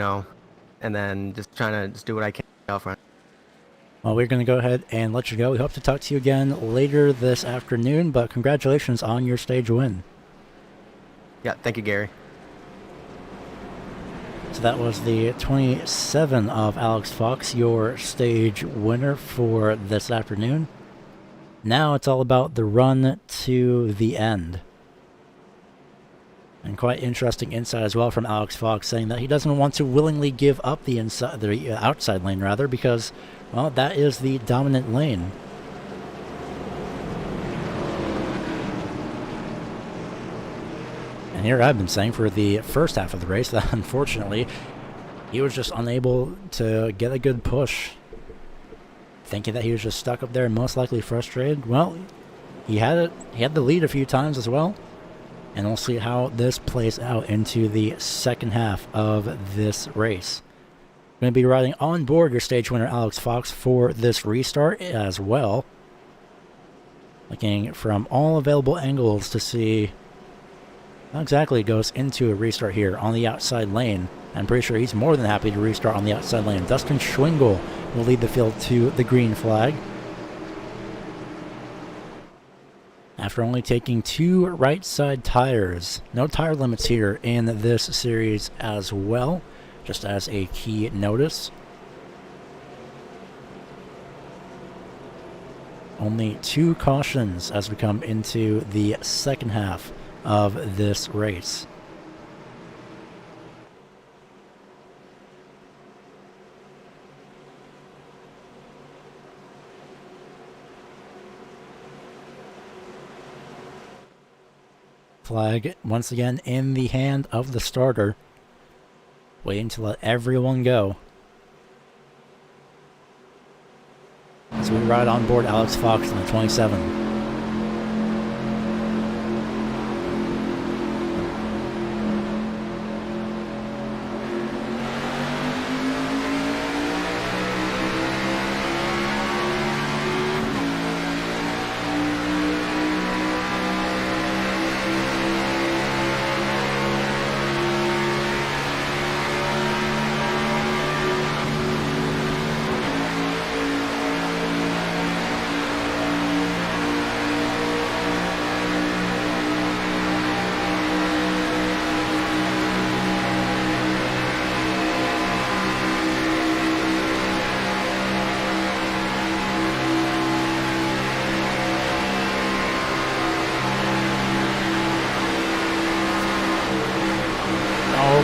and then just trying to just do what I can out front. Well, we're going to go ahead and let you go. We hope to talk to you again later this afternoon, but congratulations on your stage win. Yeah, thank you, Gary. So that was the 27 of Alex Fox, your stage winner for this afternoon. Now it's all about the run to the end. And quite interesting insight as well from Alex Fox, saying that he doesn't want to willingly give up the outside lane, rather, because, well, that is the dominant lane. And here I've been saying for the first half of the race that unfortunately he was just unable to get a good push. Thinking that he was just stuck up there and most likely frustrated. Well, he had the lead a few times as well. And we'll see how this plays out into the second half of this race. Going to be riding on board your stage winner, Alex Fox, for this restart as well. Looking from all available angles to see how exactly it goes into a restart here on the outside lane. I'm pretty sure he's more than happy to restart on the outside lane. Dustin Schwingle will lead the field to the green flag. After only taking 2 right side tires. No tire limits here in this series as well, just as a key notice. Only 2 cautions as we come into the second half of this race. Flag once again in the hand of the starter. Waiting to let everyone go. As we ride on board Alex Fox in the 27.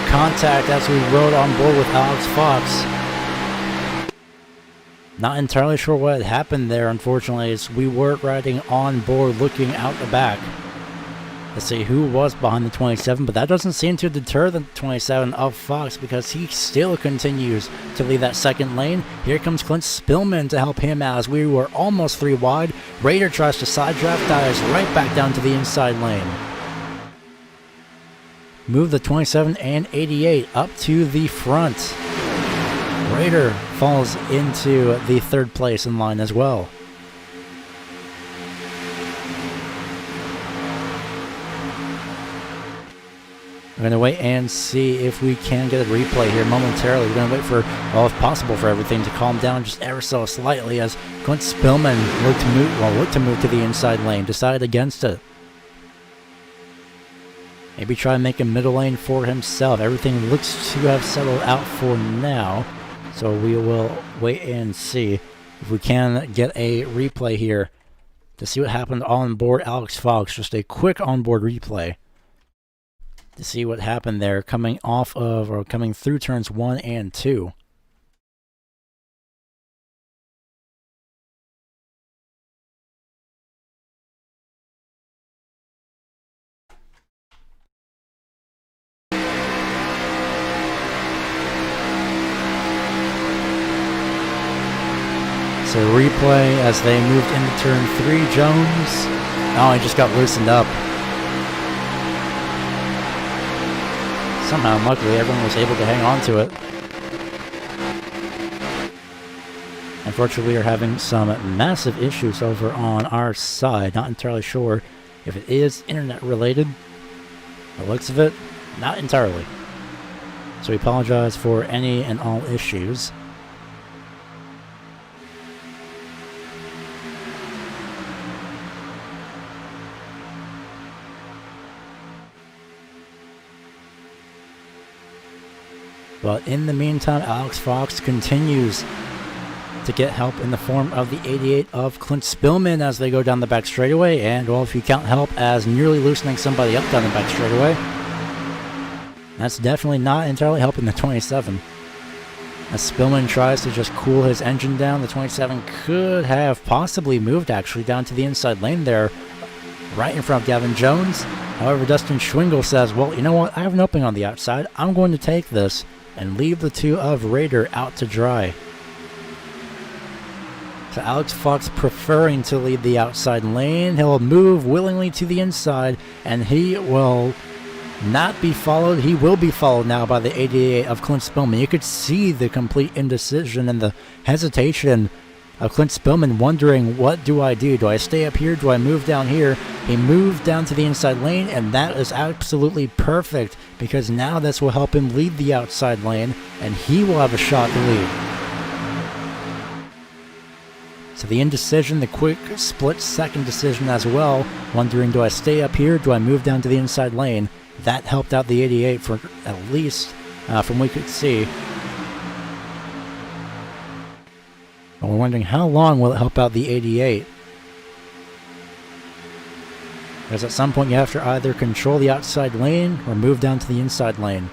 Contact as we rode on board with Alex Fox. Not entirely sure what had happened there, unfortunately, as we were riding on board looking out the back to see who was behind the 27, but that doesn't seem to deter the 27 of Fox because he still continues to lead that second lane. Here comes Clint Spillman to help him out as we were almost 3 wide. Raider tries to side draft, dives right back down to the inside lane. Move the 27 and 88 up to the front. Raider falls into the 3rd place in line as well. We're going to wait and see if we can get a replay here momentarily. We're going to wait for, well, if possible, for everything to calm down just ever so slightly as Clint Spillman looked to move to the inside lane, decided against it. Maybe try and make a middle lane for himself. Everything looks to have settled out for now. So we will wait and see if we can get a replay here to see what happened on board Alex Fox. Just a quick onboard replay to see what happened there coming off of or coming through turns 1 and 2. So replay as they moved into turn 3. Jones, oh, he just got loosened up. Somehow, luckily, everyone was able to hang on to it. Unfortunately, we are having some massive issues over on our side. Not entirely sure if it is internet related. The looks of it, not entirely. So we apologize for any and all issues. But in the meantime, Alex Fox continues to get help in the form of the 88 of Clint Spillman as they go down the back straightaway. And, well, if you count help as nearly loosening somebody up down the back straightaway, that's definitely not entirely helping the 27. As Spillman tries to just cool his engine down, the 27 could have possibly moved, actually, down to the inside lane there, right in front of Gavin Jones. However, Dustin Schwingle says, well, you know what, I have an opening on the outside. I'm going to take this and leave the 2 of Raider out to dry. So Alex Fox preferring to lead the outside lane. He'll move willingly to the inside, and he will not be followed. He will be followed now by the 88 of Clint Spillman. You could see the complete indecision and the hesitation of Clint Spillman, wondering, what do I do? Do I stay up here? Do I move down here? He moved down to the inside lane, and that is absolutely perfect, because now this will help him lead the outside lane, and he will have a shot to lead. So the indecision, the quick split-second decision as well, wondering, do I stay up here? Do I move down to the inside lane? That helped out the 88 for at least from what we could see. And we're wondering, how long will it help out the 88? Because at some point you have to either control the outside lane or move down to the inside lane.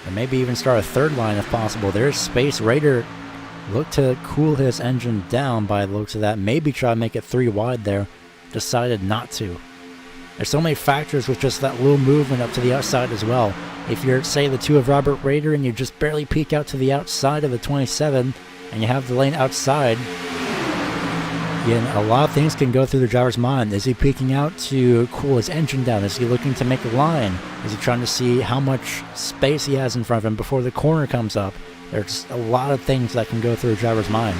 And maybe even start a 3rd line if possible. There's space. Raider look to cool his engine down by the looks of that. Maybe try to make it 3 wide there. decided not to. There's so many factors with just that little movement up to the outside as well. If you're, say, the 2 of Robert Rader and you just barely peek out to the outside of the 27 and you have the lane outside, again, a lot of things can go through the driver's mind. Is he peeking out to cool his engine down? Is he looking to make a line? Is he trying to see how much space he has in front of him before the corner comes up? There's a lot of things that can go through a driver's mind.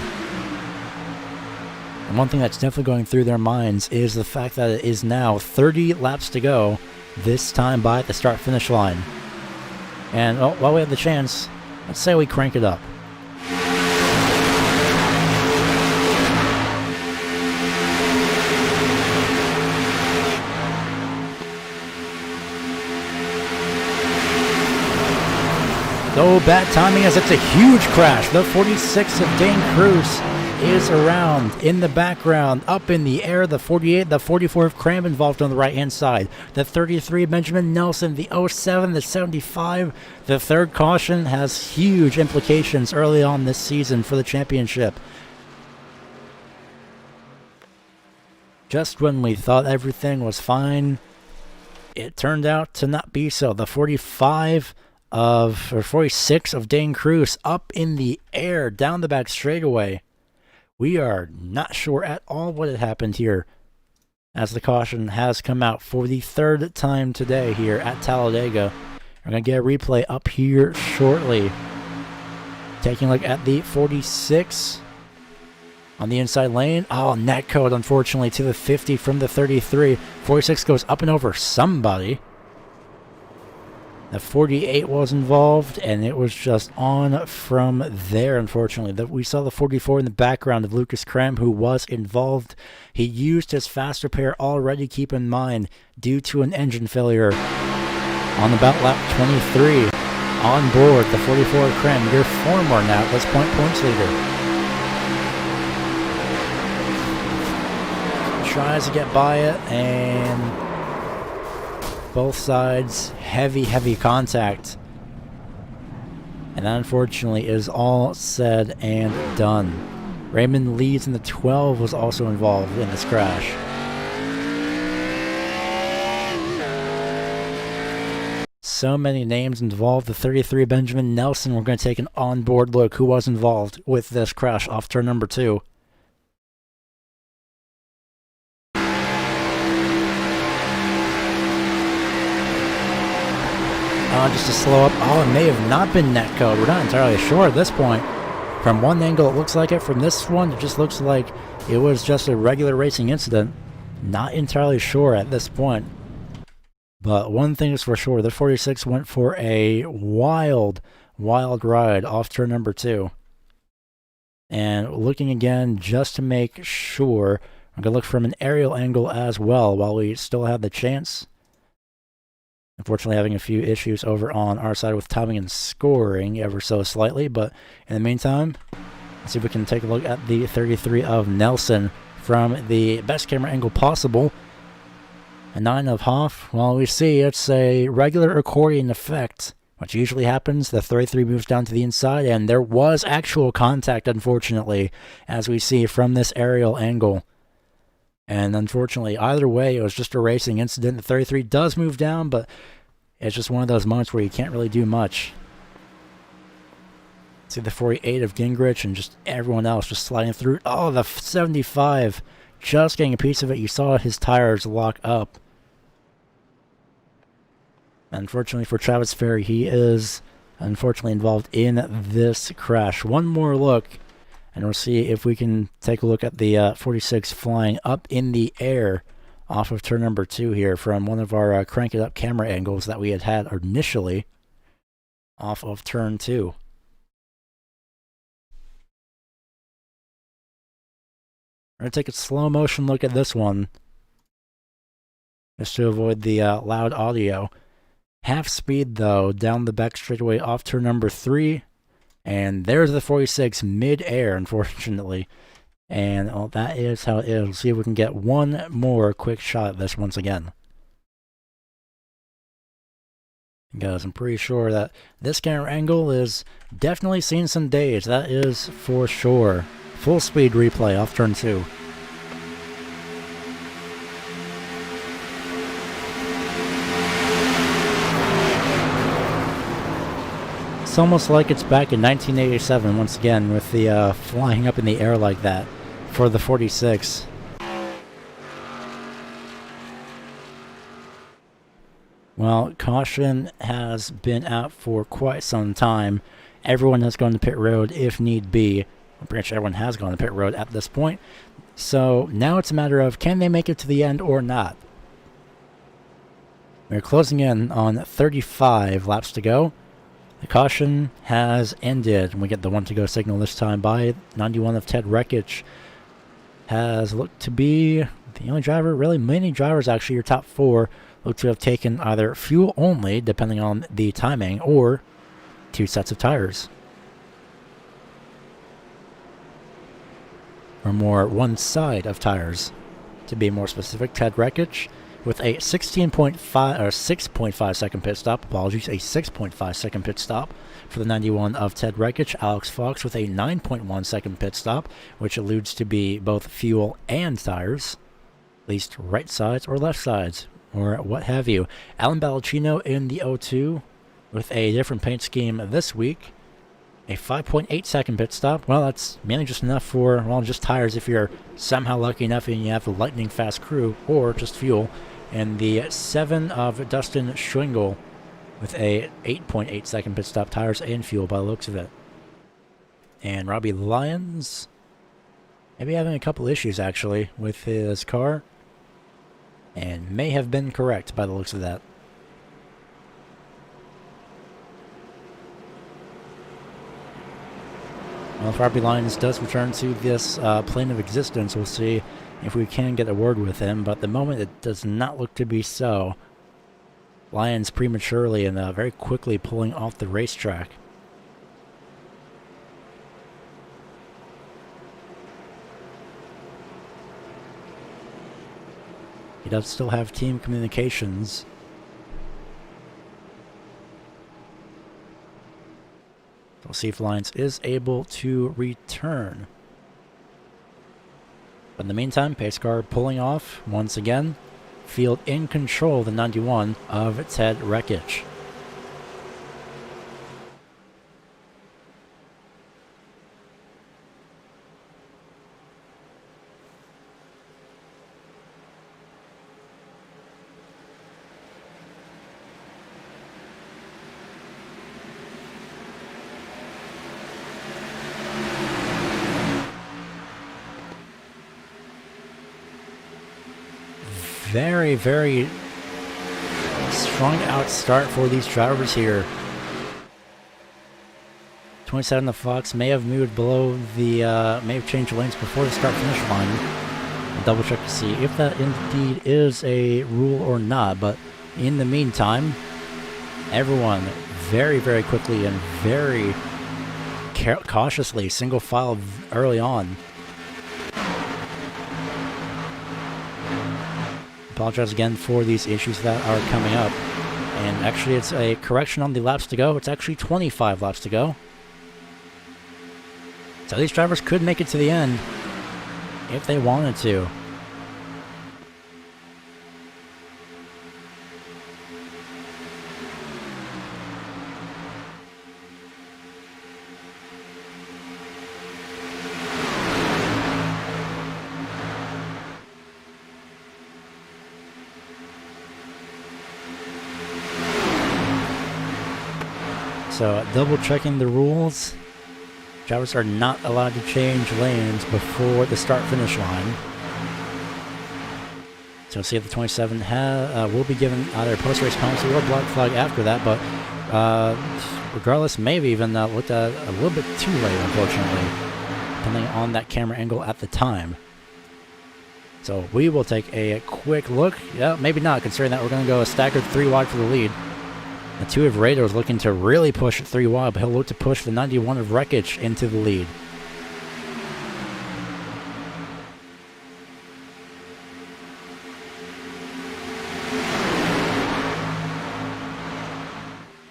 And one thing that's definitely going through their minds is the fact that it is now 30 laps to go, this time by the start-finish line. And while we have the chance, let's say we crank it up. So bad timing as it's a huge crash. The 46 of Dane Cruz is around in the background, up in the air. The 48, the 44 of Cram involved on the right-hand side. The 33 of Benjamin Nelson, the 07, the 75. The third caution has huge implications early on this season for the championship. Just when we thought everything was fine, it turned out to not be so. The 46 of Dane Cruz up in the air down the back straightaway. We are not sure at all what had happened here, as the caution has come out for the third time today here at Talladega. We're going to get a replay up here shortly. Taking a look at the 46 on the inside lane. Oh, net code, unfortunately, to the 50 from the 33. 46 goes up and over somebody. The 48 was involved, and it was just on from there, unfortunately. We saw the 44 in the background of Lucas Cram, who was involved. He used his fast repair already, keep in mind, due to an engine failure on about lap 23. On board, the 44 of Cram, your former now at this point points leader. Tries to get by it, and both sides, heavy contact. And that, unfortunately, is all said and done. Raymond Leeds in the 12 was also involved in this crash. So many names involved. The 33 Benjamin Nelson, we're going to take an onboard look who was involved with this crash off turn number 2. Just to slow up. Oh, it may have not been netcode. We're not entirely sure at this point. From one angle, it looks like it. From this one, it just looks like it was just a regular racing incident. Not entirely sure at this point. But one thing is for sure, the 46 went for a wild ride off turn number 2. And looking again, just to make sure, I'm going to look from an aerial angle as well while we still have the chance. Unfortunately, having a few issues over on our side with timing and scoring ever so slightly. But in the meantime, let's see if we can take a look at the 33 of Nelson from the best camera angle possible. A 9 of Hoff. Well, we see it's a regular accordion effect, which usually happens. The 33 moves down to the inside, and there was actual contact, unfortunately, as we see from this aerial angle. And unfortunately, either way, it was just a racing incident. The 33 does move down, but it's just one of those moments where you can't really do much. See the 48 of Gingrich and just everyone else just sliding through. Oh, the 75 just getting a piece of it. You saw his tires lock up. Unfortunately for Travis Ferry, he is unfortunately involved in this crash. One more look. And we'll see if we can take a look at the 46 flying up in the air off of turn number 2 here from one of our crank it up camera angles that we had initially off of turn 2. We're going to take a slow motion look at this one just to avoid the loud audio. Half speed though down the back straightaway off turn number 3. And there's the 46 mid-air, unfortunately. And that is how it is. Let's see if we can get one more quick shot at this once again. Because I'm pretty sure that this camera angle is definitely seen some days. That is for sure. Full speed replay off turn 2. It's almost like it's back in 1987 once again with the flying up in the air like that for the 46. Well, caution has been out for quite some time. Everyone has gone to pit road if need be. Pretty much everyone has gone to pit road at this point. So now it's a matter of can they make it to the end or not. We're closing in on 35 laps to go. The caution has ended, and we get the 1 to go signal this time by 91 of Ted Wreckage. Has looked to be the only driver, really many drivers actually, your top 4, look to have taken either fuel only, depending on the timing, or 2 sets of tires. Or more, 1 side of tires. To be more specific, Ted Wreckage with a 6.5 second pit stop, apologies, a 6.5 second pit stop for the 91 of Ted Wreckage. Alex Fox with a 9.1 second pit stop, which alludes to be both fuel and tires, at least right sides or left sides, or what have you. Alan Ballacino in the 02 with a different paint scheme this week. A 5.8 second pit stop. Well, that's mainly just enough for, well, just tires if you're somehow lucky enough and you have a lightning fast crew, or just fuel. And the 7 of Dustin Schwingle with a 8.8 second pit stop, tires and fuel by the looks of it. And Robbie Lyons, maybe having a couple issues actually with his car, and may have been correct by the looks of that. Well, if Robbie Lyons does return to this plane of existence, we'll see if we can get a word with him, but at the moment it does not look to be so. Lyons prematurely and very quickly pulling off the racetrack. He does still have team communications. We'll see if Lyons is able to return. But in the meantime, pace car pulling off once again. Field in control, the 91 of Ted Wreckage. Very, very strong out start for these drivers here. 27 the Fox may have moved below the, may have changed lanes before the start finish line. I'll double check to see if that indeed is a rule or not, but in the meantime, everyone very, very quickly and very cautiously, single file early on. Apologize again for these issues that are coming up. And actually it's a correction on the laps to go. It's actually 25 laps to go. So these drivers could make it to the end if they wanted to. So, double checking the rules. Drivers are not allowed to change lanes before the start-finish line. So, see if the 27 will be given either post-race penalty or black flag after that, but regardless, maybe even looked at a little bit too late, unfortunately, depending on that camera angle at the time. So, we will take a quick look. Yeah, maybe not, considering that we're going to go a staggered 3 wide for the lead. The 2 of Radar is looking to really push 3 wide, but he'll look to push the 91 of Wreckage into the lead.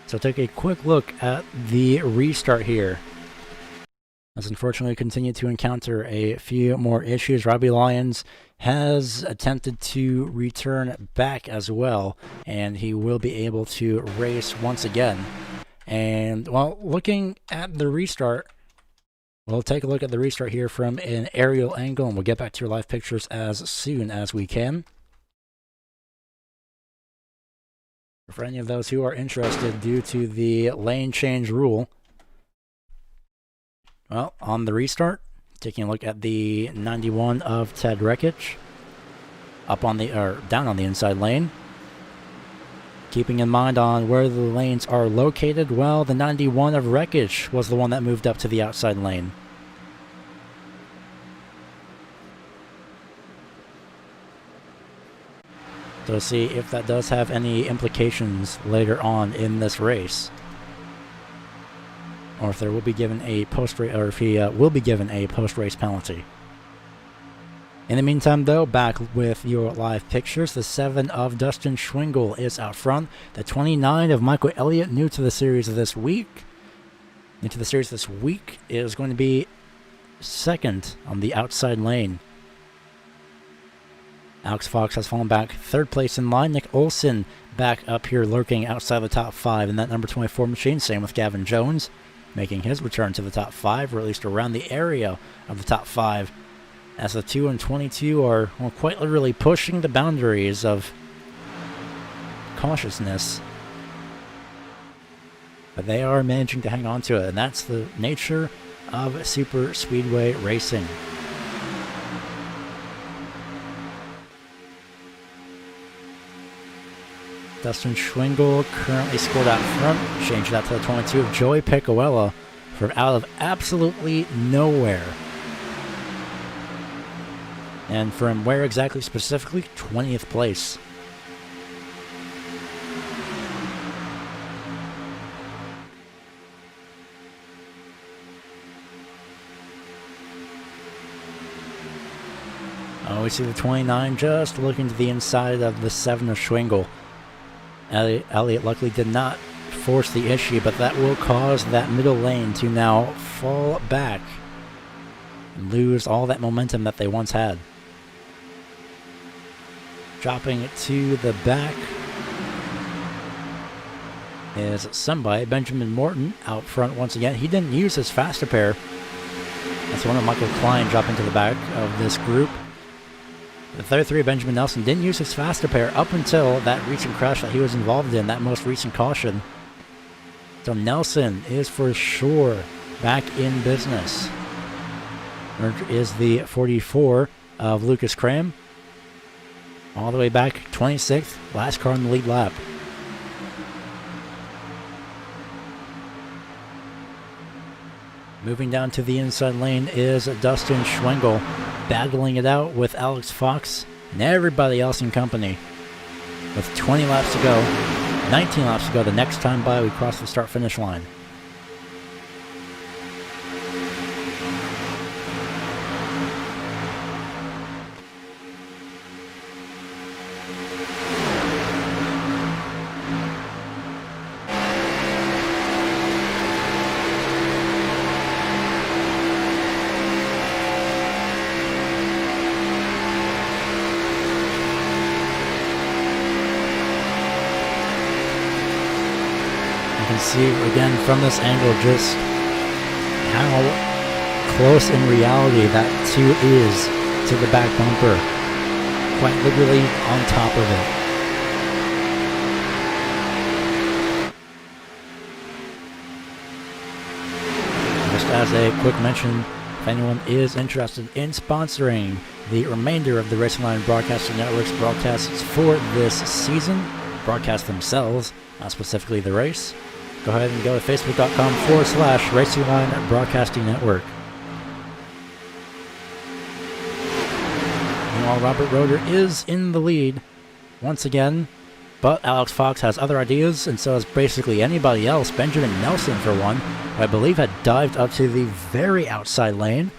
So take a quick look at the restart here. As unfortunately continue to encounter a few more issues. Robbie Lyons has attempted to return back as well, and he will be able to race once again And, well, looking at the restart, we'll take a look at the restart here from an aerial angle, and we'll get back to your live pictures as soon as we can. For any of those who are interested, due to the lane change rule, well, on the restart, taking a look at the 91 of Ted Rekich, up on the, or down on the inside lane. Keeping in mind on where the lanes are located, well, the 91 of Rekich was the one that moved up to the outside lane. So see if that does have any implications later on in this race, or if there will be given a post-race, or if he will be given a post-race penalty. In the meantime, though, back with your live pictures, the 7 of Dustin Schwingle is out front. The 29 of Michael Elliott, new to the series this week, is going to be second on the outside lane. Alex Fox has fallen back third place in line. Nick Olson back up here lurking outside the top 5 in that number 24 machine. Same with Gavin Jones making his return to the top 5, or at least around the area of the top 5, as the 2 and 22 are, well, quite literally pushing the boundaries of cautiousness. But they are managing to hang on to it, and that's the nature of super speedway racing. Dustin Schwingle currently scored out front, changed that to the 22 of Joey Picuella from out of absolutely nowhere. And from where exactly specifically? 20th place. Oh, we see the 29 just looking to the inside of the 7 of Schwingle. Elliott luckily did not force the issue, but that will cause that middle lane to now fall back and lose all that momentum that they once had. Dropping it to the back is somebody, Benjamin Morton, out front once again. He didn't use his faster pair. That's one of Michael Klein dropping to the back of this group. The 33, Benjamin Nelson, didn't use his faster pair up until that recent crash that he was involved in, that most recent caution. So Nelson is for sure back in business. There is the 44 of Lucas Cram. All the way back, 26th, last car in the lead lap. Moving down to the inside lane is Dustin Schwingle, battling it out with Alex Fox and everybody else in company. With 20 laps to go, 19 laps to go the next time by we cross the start-finish line. See again from this angle just how close in reality that 2 is to the back bumper, quite literally on top of it. Just as a quick mention, if anyone is interested in sponsoring the remainder of the Racing Line Broadcasting Network's broadcasts for this season, broadcast themselves, not specifically the race, go ahead and go to facebook.com/Racing Line Broadcasting Network. Meanwhile, Robert Roeder is in the lead once again, but Alex Fox has other ideas, and so has basically anybody else. Benjamin Nelson, for one, who I believe had dived up to the very outside lane.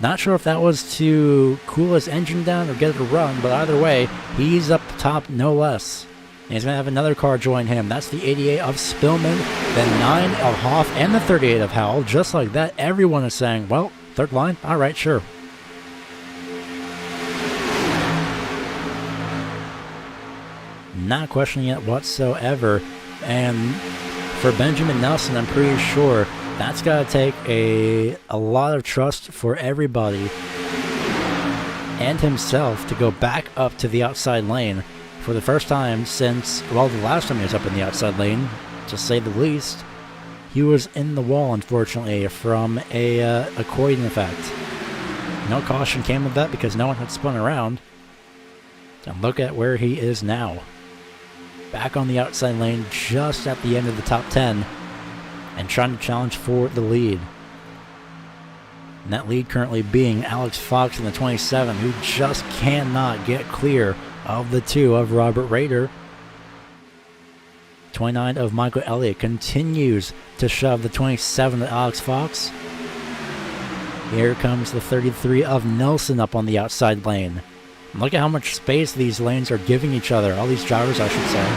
Not sure if that was to cool his engine down or get it a run, but either way, he's up top no less. And he's going to have another car join him. That's the 88 of Spillman, the 9 of Hoff, and the 38 of Howell. Just like that, everyone is saying, well, third line? All right, sure. Not questioning it whatsoever. And for Benjamin Nelson, I'm pretty sure that's got to take a lot of trust for everybody and himself to go back up to the outside lane for the first time since, well, the last time he was up in the outside lane, to say the least. He was in the wall, unfortunately, from a Croydon effect. No caution came of that because no one had spun around. And look at where he is now. Back on the outside lane, just at the end of the top 10, and trying to challenge for the lead. And that lead currently being Alex Fox in the 27, who just cannot get clear of the 2 of Robert Rader. 29 of Michael Elliott continues to shove the 27 of Alex Fox. Here comes the 33 of Nelson up on the outside lane. And look at how much space these lanes are giving each other. All these drivers, I should say.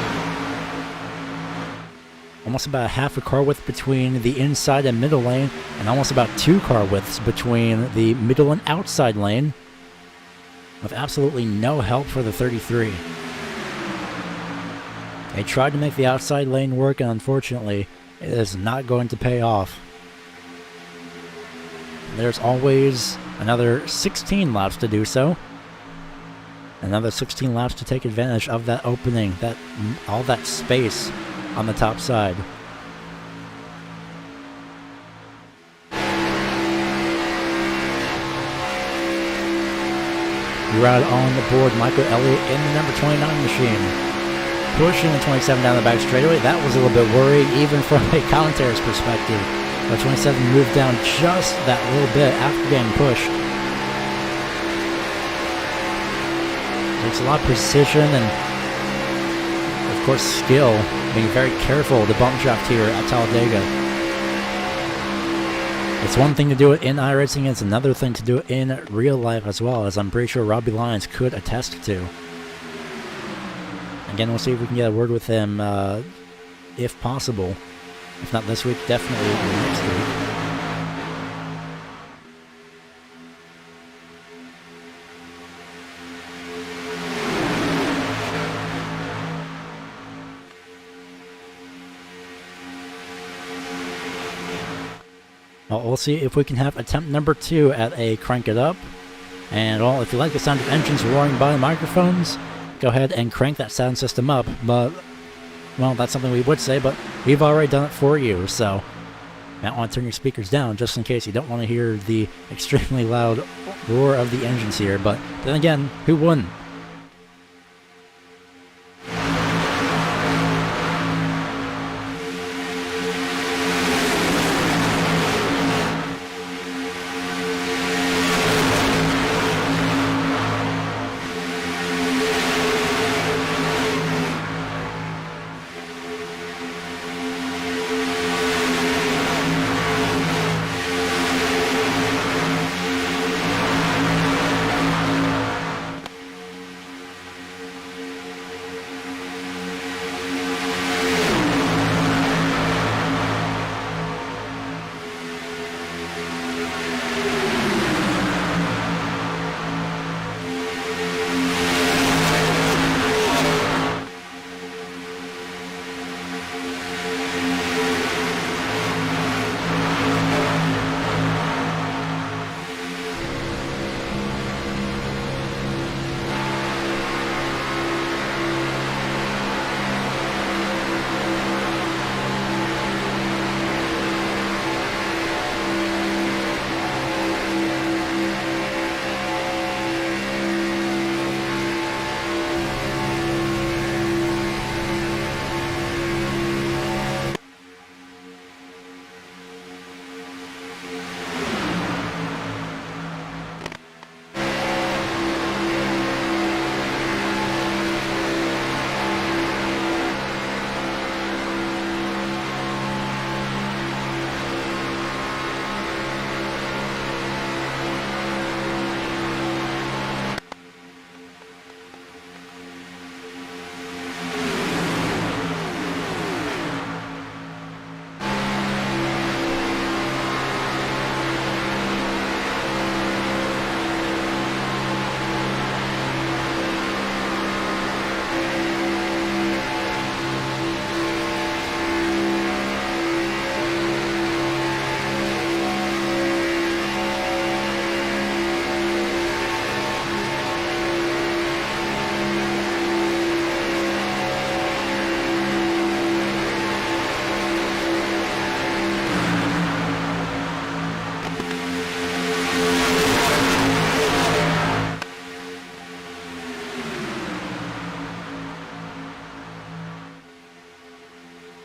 Almost about half a car width between the inside and middle lane, and almost about 2 car widths between the middle and outside lane, with absolutely no help for the 33. They tried to make the outside lane work, and unfortunately, it is not going to pay off. There's always another 16 laps to do so. Another 16 laps to take advantage of that opening, all that space on the top side. Right on the board, Michael Elliott in the number 29 machine. Pushing the 27 down the back straightaway. That was a little bit worrying, even from a commentator's perspective. The 27 moved down just that little bit after getting pushed. Takes a lot of precision and, of course, skill. Being very careful to bump draft here at Talladega. It's one thing to do it in iRacing, it's another thing to do it in real life as well, as I'm pretty sure Robbie Lyons could attest to. Again, we'll see if we can get a word with him, if possible. If not this week, definitely next week. Well, we'll see if we can have attempt number 2 at a Crank It Up. And, well, if you like the sound of engines roaring by the microphones, go ahead and crank that sound system up. But, well, that's something we would say, but we've already done it for you, so you might want to turn your speakers down just in case you don't want to hear the extremely loud roar of the engines here. But then again, who wouldn't?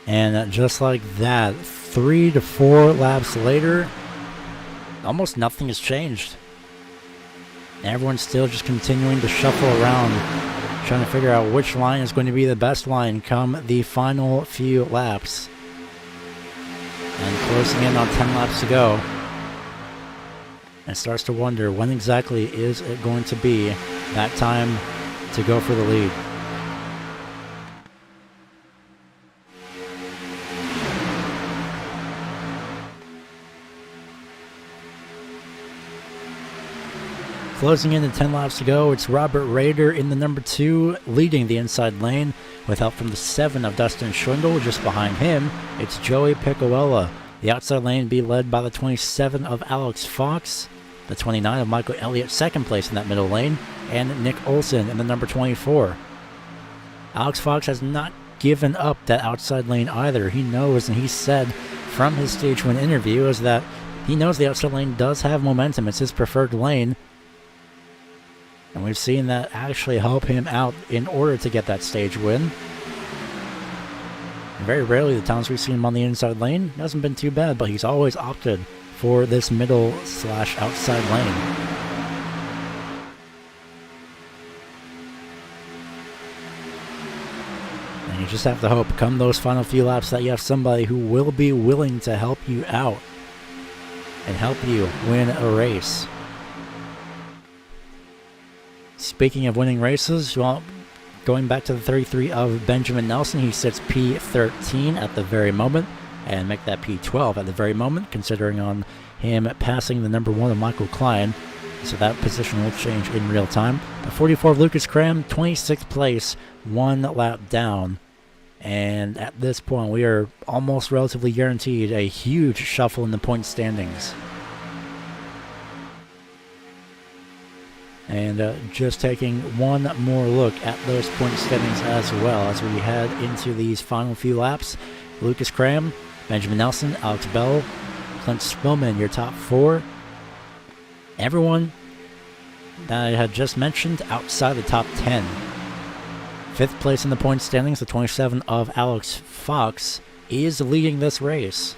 And just like that, 3 to 4 laps later, almost nothing has changed. Everyone's still just continuing to shuffle around, trying to figure out which line is going to be the best line come the final few laps. And closing in on 10 laps to go. And starts to wonder when exactly is it going to be that time to go for the lead. Closing in at 10 laps to go, it's Robert Rader in the number 2, leading the inside lane with help from the 7 of Dustin Schwindel. Just behind him, it's Joey Piccoella. The outside lane be led by the 27 of Alex Fox, the 29 of Michael Elliott, second place in that middle lane, and Nick Olson in the number 24. Alex Fox has not given up that outside lane either. He knows, and he said from his stage 1 interview, is that he knows the outside lane does have momentum. It's his preferred lane. And we've seen that actually help him out in order to get that stage win. And very rarely the times we've seen him on the inside lane, it hasn't been too bad, but he's always opted for this middle/outside lane. And you just have to hope, come those final few laps, that you have somebody who will be willing to help you out and help you win a race. Speaking of winning races, well, going back to the 33 of Benjamin Nelson, he sits P13 at the very moment, and make that P12 at the very moment, considering on him passing the number 1 of Michael Klein, so that position will change in real time. The 44 of Lucas Cram, 26th place, 1 lap down, and at this point we are almost relatively guaranteed a huge shuffle in the point standings. And just taking one more look at those point standings as well as we head into these final few laps. Lucas Cram, Benjamin Nelson, Alex Bell, Clint Spillman, your top 4. Everyone that I had just mentioned outside the top 10. 5th place in the point standings, the 27 of Alex Fox, is leading this race.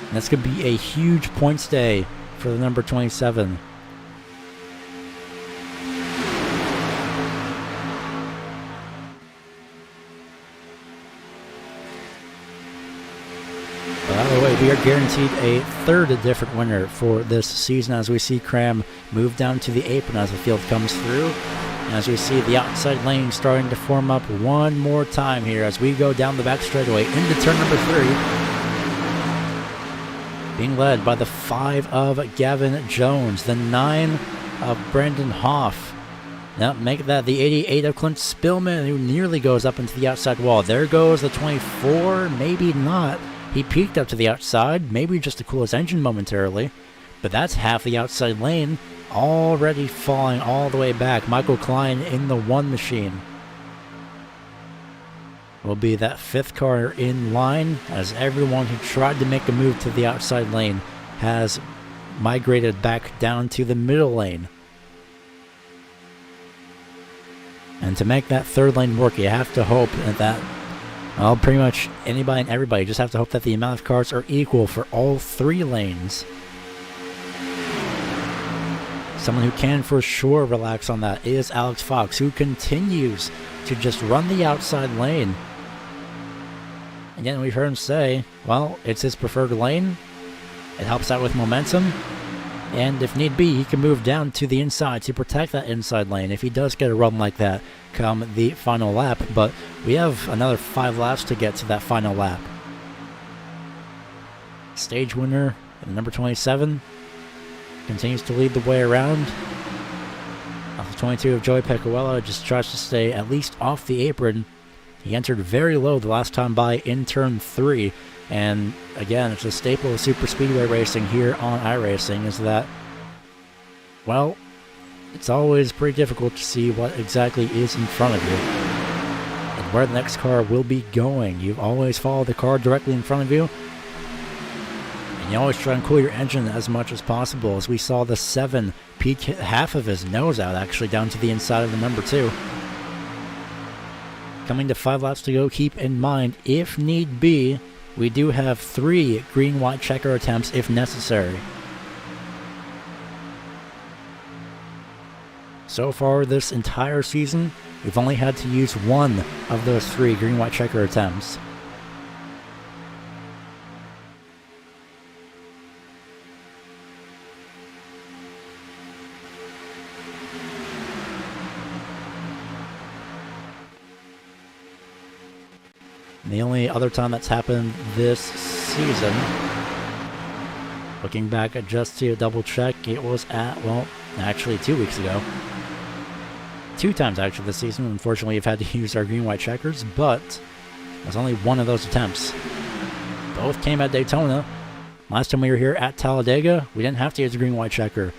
And that's going to be a huge points day for the number 27. By the way, we are guaranteed a 3rd different winner for this season as we see Cram move down to the apron as the field comes through. And as we see the outside lane starting to form up one more time here as we go down the back straightaway into turn number 3. Being led by the 5 of Gavin Jones, the 9 of Brandon Hoff. Now make that the 88 of Clint Spillman, who nearly goes up into the outside wall. There goes the 24, maybe not. He peeked up to the outside, maybe just to cool his engine momentarily, but that's half the outside lane already falling all the way back. Michael Klein in the 1 machine will be that 5th car in line as everyone who tried to make a move to the outside lane has migrated back down to the middle lane. And to make that 3rd lane work, you have to hope that well, pretty much anybody and everybody just have to hope that the amount of cars are equal for all 3 lanes. Someone who can for sure relax on that is Alex Fox, who continues to just run the outside lane. Again, we've heard him say, well, it's his preferred lane. It helps out with momentum. And if need be, he can move down to the inside to protect that inside lane if he does get a run like that come the final lap. But we have another 5 laps to get to that final lap. Stage winner, number 27, continues to lead the way around. Off the 22 of Joey Piccoella just tries to stay at least off the apron. He entered very low the last time by in turn 3. And again, it's a staple of Superspeedway racing here on iRacing is that, well, it's always pretty difficult to see what exactly is in front of you and where the next car will be going. You always follow the car directly in front of you, and you always try and cool your engine as much as possible, as we saw the 7 peek half of his nose out actually down to the inside of the number 2. Coming to 5 laps to go, keep in mind, if need be, we do have 3 green-white checker attempts if necessary. So far this entire season, we've only had to use 1 of those 3 green-white checker attempts. And the only other time that's happened this season, looking back at just to double check, it was at, well, actually 2 weeks ago. 2 times actually this season. Unfortunately, we've had to use our green-white checkers, but there's only 1 of those attempts. Both came at Daytona. Last time we were here at Talladega, we didn't have to use a green-white checker.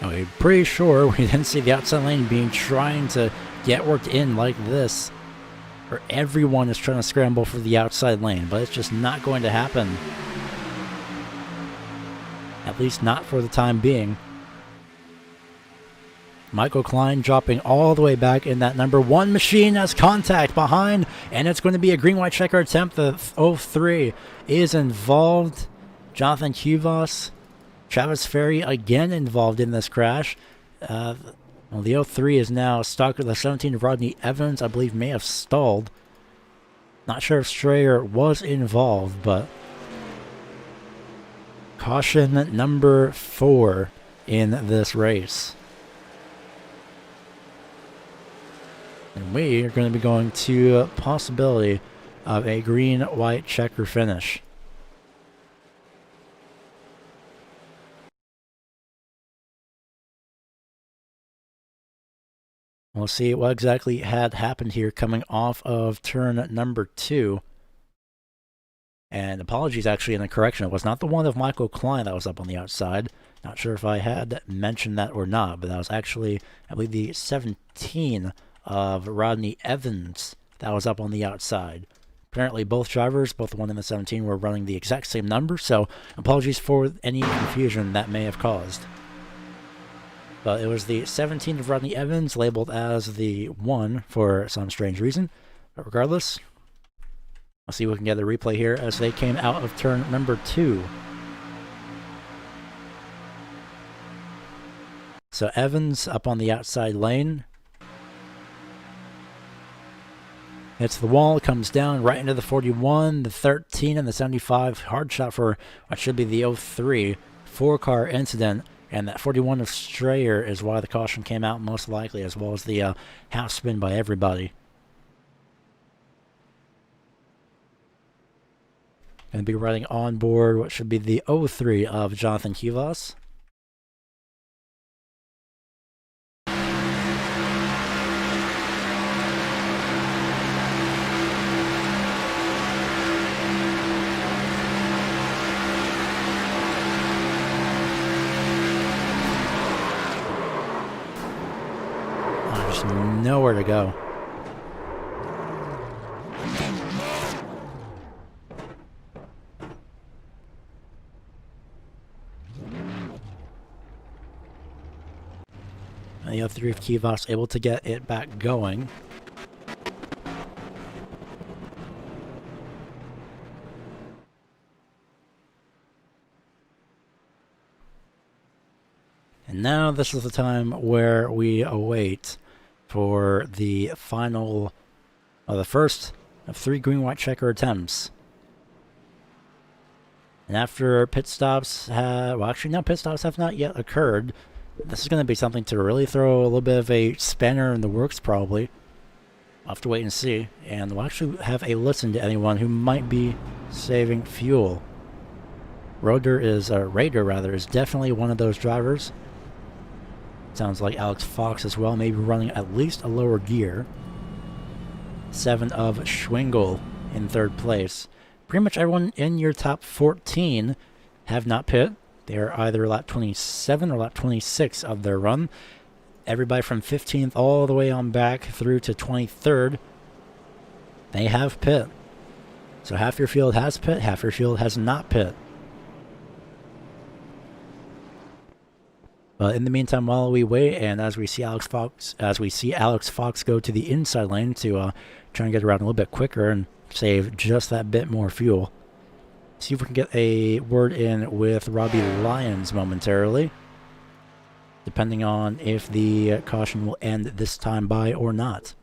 I'm pretty sure we didn't see the outside lane being trying to get worked in like this, where everyone is trying to scramble for the outside lane, but it's just not going to happen. At least not for the time being. Michael Klein dropping all the way back in that number 1 machine as contact behind, and it's going to be a green-white checker attempt. The 03 is involved. Jonathan Kuvas, Travis Ferry again involved in this crash. Well, the 03 is now stuck. The 17 of Rodney Evans, I believe, may have stalled. Not sure if Strayer was involved, but caution number 4 in this race. And we are going to be going to a possibility of a green-white checker finish. We'll see what exactly had happened here coming off of turn number 2. And apologies actually in the correction. It was not the one of Michael Klein that was up on the outside. Not sure if I had mentioned that or not, but that was actually, I believe, the 17 of Rodney Evans that was up on the outside. Apparently both drivers, both the 1 and the 17, were running the exact same number, so apologies for any confusion that may have caused. But it was the 17 of Rodney Evans labeled as the 1 for some strange reason. But regardless, let's see if we can get the replay here as they came out of turn number 2. So Evans up on the outside lane. Hits the wall, comes down right into the 41, the 13, and the 75. Hard shot for what should be the 03 4-car incident. And that 41 of Strayer is why the caution came out most likely, as well as the half spin by everybody. Going to be riding on board what should be the 03 of Jonathan Kuvas. Nowhere to go. And the other 3 of Kuvas able to get it back going. And now this is the time where we await for the final, the first of 3 green-white checker attempts. And after pit stops have, well actually no, pit stops have not yet occurred. This is going to be something to really throw a little bit of a spanner in the works probably. We'll have to wait and see. And we'll actually have a listen to anyone who might be saving fuel. Raider is definitely one of those drivers. Sounds like Alex Fox as well, maybe running at least a lower gear. 7 of Schwingle in 3rd place. Pretty much everyone in your top 14 have not pit. They are either lap 27 or lap 26 of their run. Everybody from 15th all the way on back through to 23rd, they have pit. So half your field has pit, half your field has not pit. But in the meantime, while we wait, and as we see Alex Fox go to the inside lane to try and get around a little bit quicker and save just that bit more fuel. See if we can get a word in with Robbie Lyons momentarily, depending on if the caution will end this time by or not.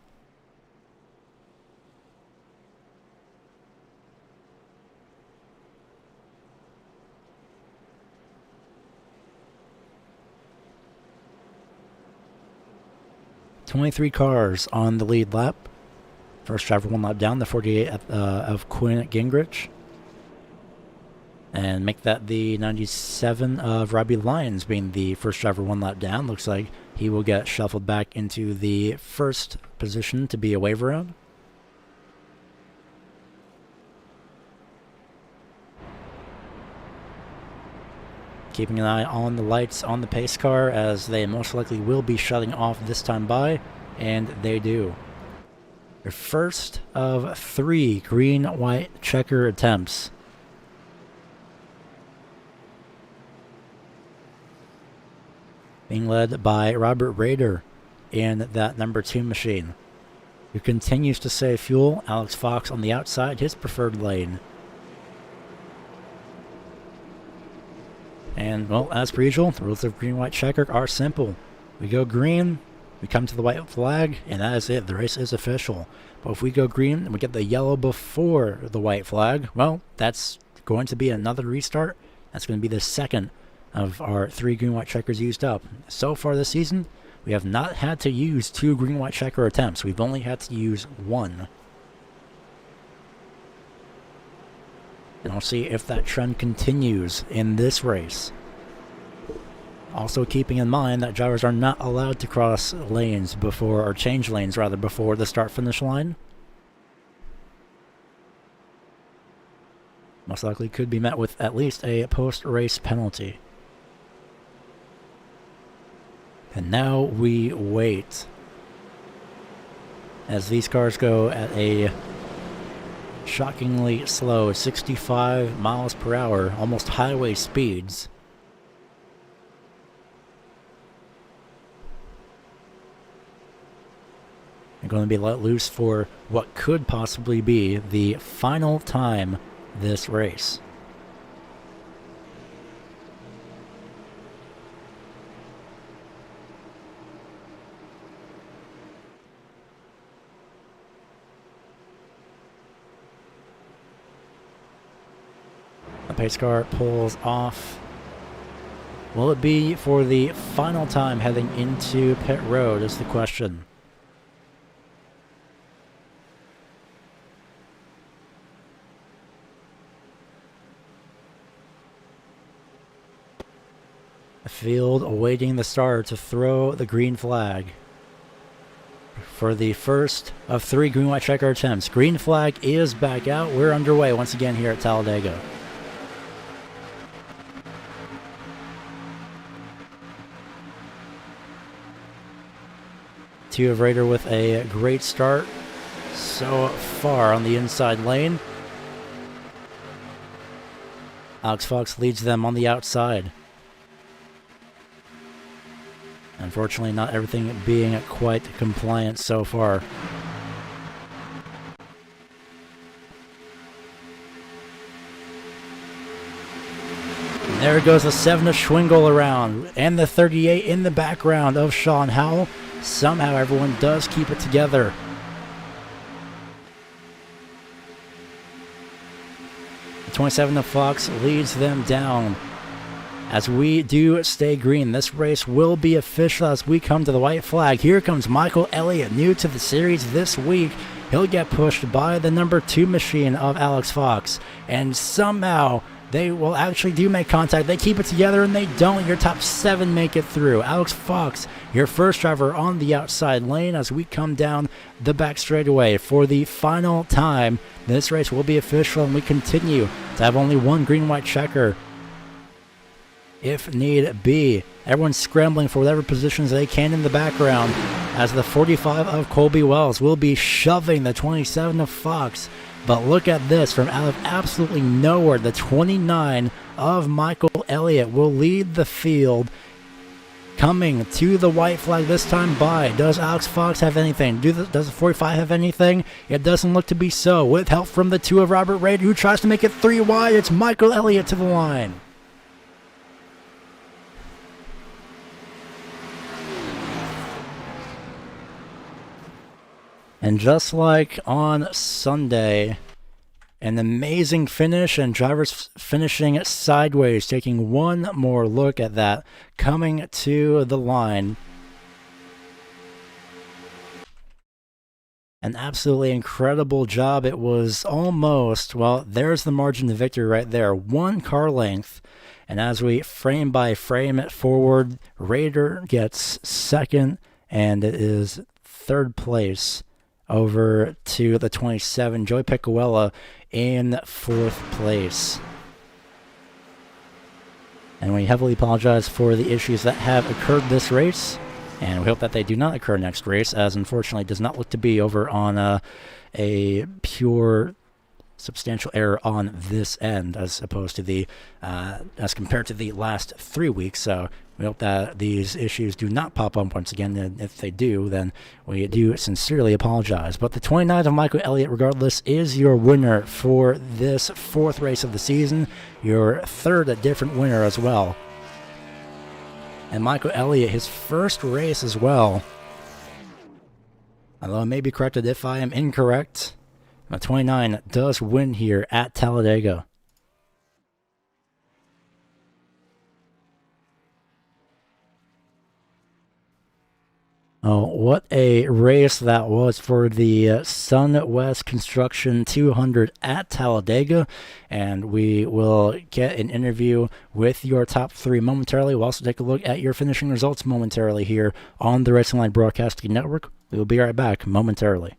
"23 cars on the lead lap. First driver one lap down, the 48 of Quinn Gingrich. And make that the 97 of Robbie Lyons being the first driver one lap down. Looks like he will get shuffled back into the first position to be a wave around. Keeping an eye on the lights on the pace car, as they most likely will be shutting off this time by, and they do. Their first of 3 green-white checker attempts. Being led by Robert Rader in that number 2 machine, who continues to save fuel. Alex Fox on the outside, his preferred lane. And, well, as per usual, the rules of green-white checker are simple. We go green, we come to the white flag, and that is it. The race is official. But if we go green and we get the yellow before the white flag, well, that's going to be another restart. That's going to be the second of our 3 green-white checkers used up. So far this season, we have not had to use 2 green-white checker attempts. We've only had to use 1. And I'll see if that trend continues in this race. Also keeping in mind that drivers are not allowed to cross lanes before, or change lanes rather, before the start-finish line. Most likely could be met with at least a post-race penalty. And now we wait, as these cars go at a shockingly slow 65 miles per hour, almost highway speeds. They're going to be let loose for what could possibly be the final time this race. The pace car pulls off. Will it be for the final time heading into pit road is the question. The field awaiting the starter to throw the green flag for the first of 3 green-white checker attempts. Green flag is back out. We're underway once again here at Talladega. Two of Raider with a great start so far on the inside lane. Alex Fox leads them on the outside. Unfortunately, not everything being quite compliant so far. And there goes the 7 of Schwingle around, and the 38 in the background of Sean Howell. Somehow everyone does keep it together. The 27 of Fox leads them down. As we do stay green, this race will be official as we come to the white flag. Here comes Michael Elliott, new to the series this week. He'll get pushed by the number 2 machine of Alex Fox. And somehow they will actually do make contact. They keep it together and they don't. Your top 7 make it through. Alex Fox, your first driver on the outside lane as we come down the back straightaway for the final time. This race will be official and we continue to have only 1 green-white checker if need be. Everyone's scrambling for whatever positions they can in the background as the 45 of Colby Wells will be shoving the 27 of Fox. But look at this, from out of absolutely nowhere, the 29 of Michael Elliott will lead the field Coming to the white flag this time by. Does Alex Fox have anything? Does the 45 have anything? It doesn't look to be so. With help from the 2 of Robert Rader, who tries to make it 3 wide. It's Michael Elliott to the line. And just like on Sunday, an amazing finish, and drivers finishing sideways, taking one more look at that, coming to the line. An absolutely incredible job. It was almost, well, there's the margin of victory right there. 1 car length. And as we frame by frame it forward, Raider gets second, and it is third place over to the 27, Joey Pecuella in fourth place. And we heavily apologize for the issues that have occurred this race, and we hope that they do not occur next race, as unfortunately it does not look to be over on a pure substantial error on this end, as opposed to the as compared to the last 3 weeks. So we hope that these issues do not pop up once again, and if they do, then we do sincerely apologize. But the 29 of Michael Elliott, regardless, is your winner for this 4th race of the season, your 3rd different winner as well. And Michael Elliott, his first race as well, although I may be corrected if I am incorrect, the 29 does win here at Talladega. Oh, what a race that was for the SunWest Construction 200 at Talladega. And we will get an interview with your top 3 momentarily. We'll also take a look at your finishing results momentarily here on the Racing Line Broadcasting Network. We will be right back momentarily.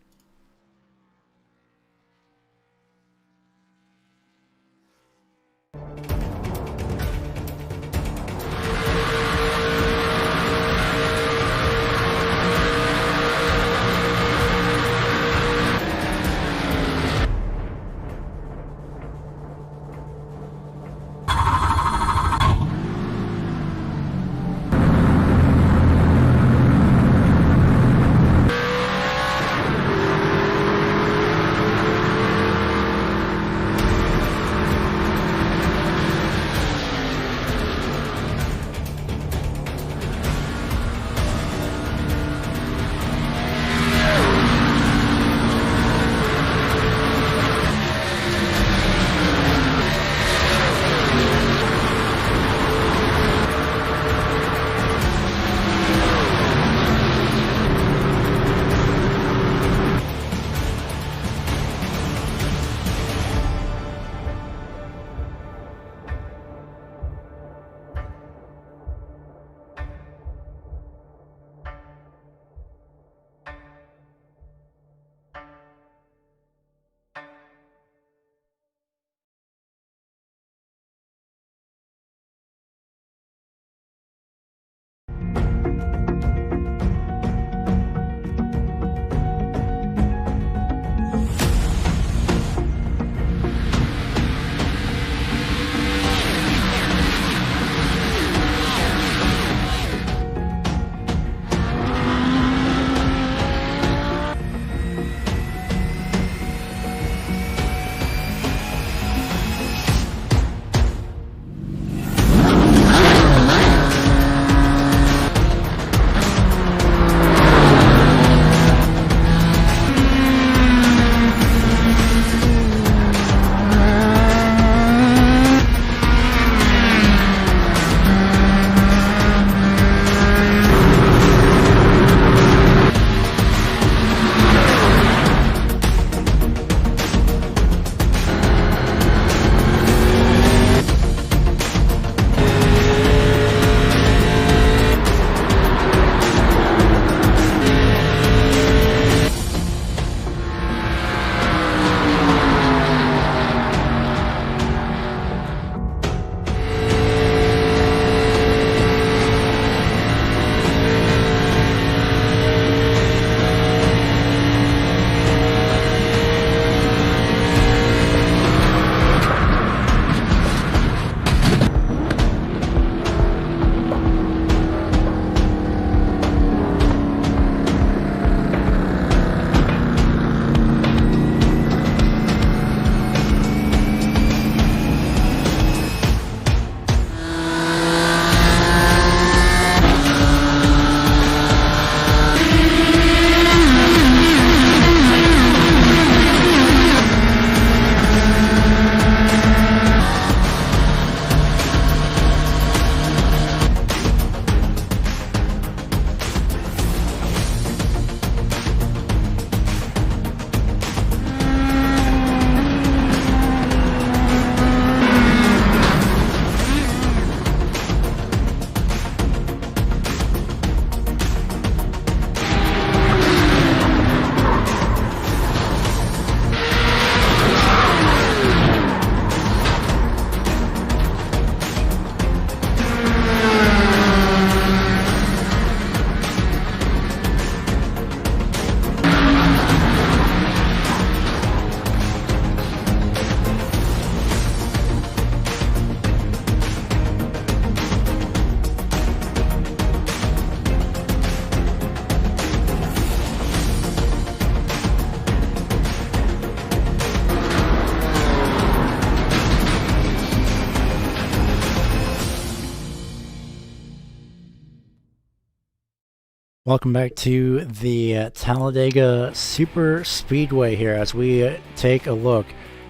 Welcome back to the Talladega Superspeedway here as we take a look